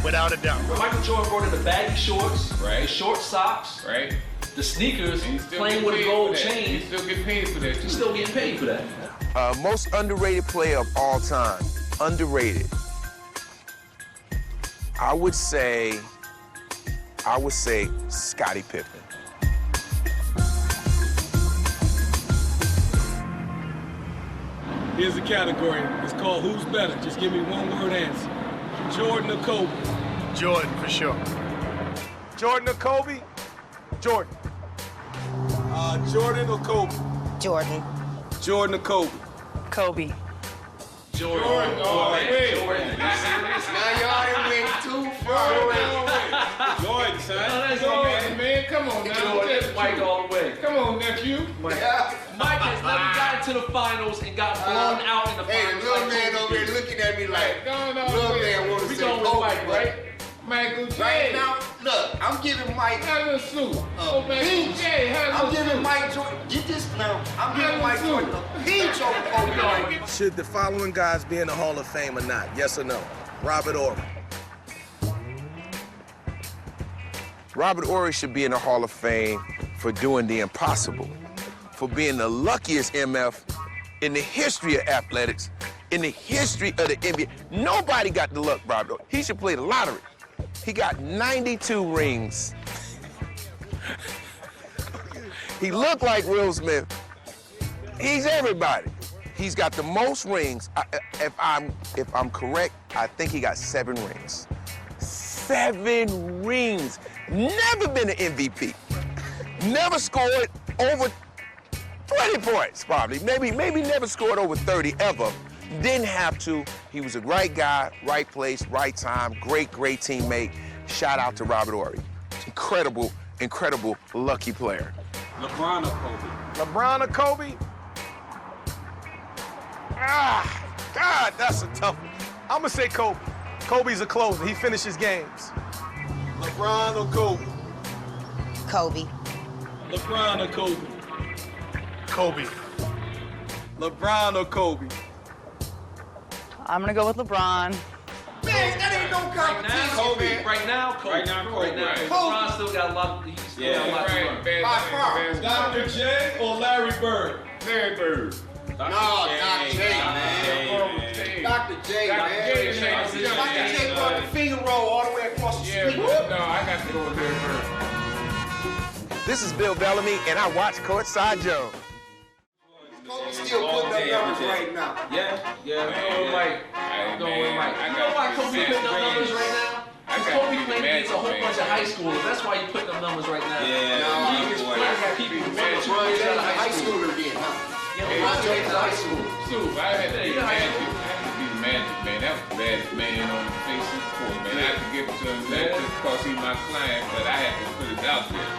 without a doubt. Michael Jordan wore the baggy shorts, right? The short socks, right? The sneakers, playing with a gold chain. He still get paid for that, too. He's still getting paid for that. Most underrated player of all time. Underrated. I would say Scottie Pippen. Here's the category. It's called Who's Better? Just give me one word answer. Jordan or Kobe? Jordan, for sure. Jordan or Kobe? Jordan. Jordan or Kobe? Jordan. Jordan or Kobe? Kobe. Jordan. Jordan. Now y'all done went too far. Jordan, son. Jordan, man. Come on now. Jordan, Mike all the way. Come on, nephew. Mike. Mike has never gotten to the finals and got blown out in the finals. Hey, the little man over here looking at me like, little man want to We say going with Mike, right? Michael J. Right now, look, I'm giving Mike a peach. I'm giving Mike Jordan. Get this now. I'm giving Mike Jordan a peach over Mike. Should the following guys be in the Hall of Fame or not? Yes or no? Robert Horry. Robert Horry should be in the Hall of Fame for doing the impossible, for being the luckiest MF in the history of athletics, in the history of the NBA. Nobody got the luck, Robert Horry. He should play the lottery. He got 92 rings. He looked like Will Smith. He's everybody. He's got the most rings. If I'm correct, I think he got 7 rings. 7 rings. Never been an MVP. Never scored over 20 points, probably. Maybe never scored over 30 ever. Didn't have to. He was the right guy, right place, right time. Great teammate. Shout out to Robert Horry. Incredible lucky player. LeBron or Kobe? LeBron or Kobe? God, that's a tough one. I'm gonna say Kobe. Kobe's a closer. He finishes games. LeBron or Kobe? Kobe. LeBron or Kobe? Kobe. LeBron or Kobe? I'm gonna go with LeBron. Man, that ain't no competition, Kobe. man. Right now, Kobe. Right now, Kobe. LeBron still got a lot. He's still got a lot to run. By far. Dr. J or Larry Bird? Larry Bird. No, Dr. J, man. Dr. J, man. Dr. J brought the finger roll all the way across the street. No, I got to go with Larry Bird. This is Bill Bellamy, and I watch Courtside Jones. Kobe's still putting up numbers right now. Yeah. I'm going with Mike. You know why Kobe putting up numbers right now? Because Kobe played against a whole bunch of high schoolers. That's why he putting up numbers right now. Because players got people who play 2 years out of high school. again, huh? LeBron James out of high school. I had to be the Magic. Man. That was the baddest man on the face of the court, man. I had to give it to him, not just because he's my client, but I had to put it out there.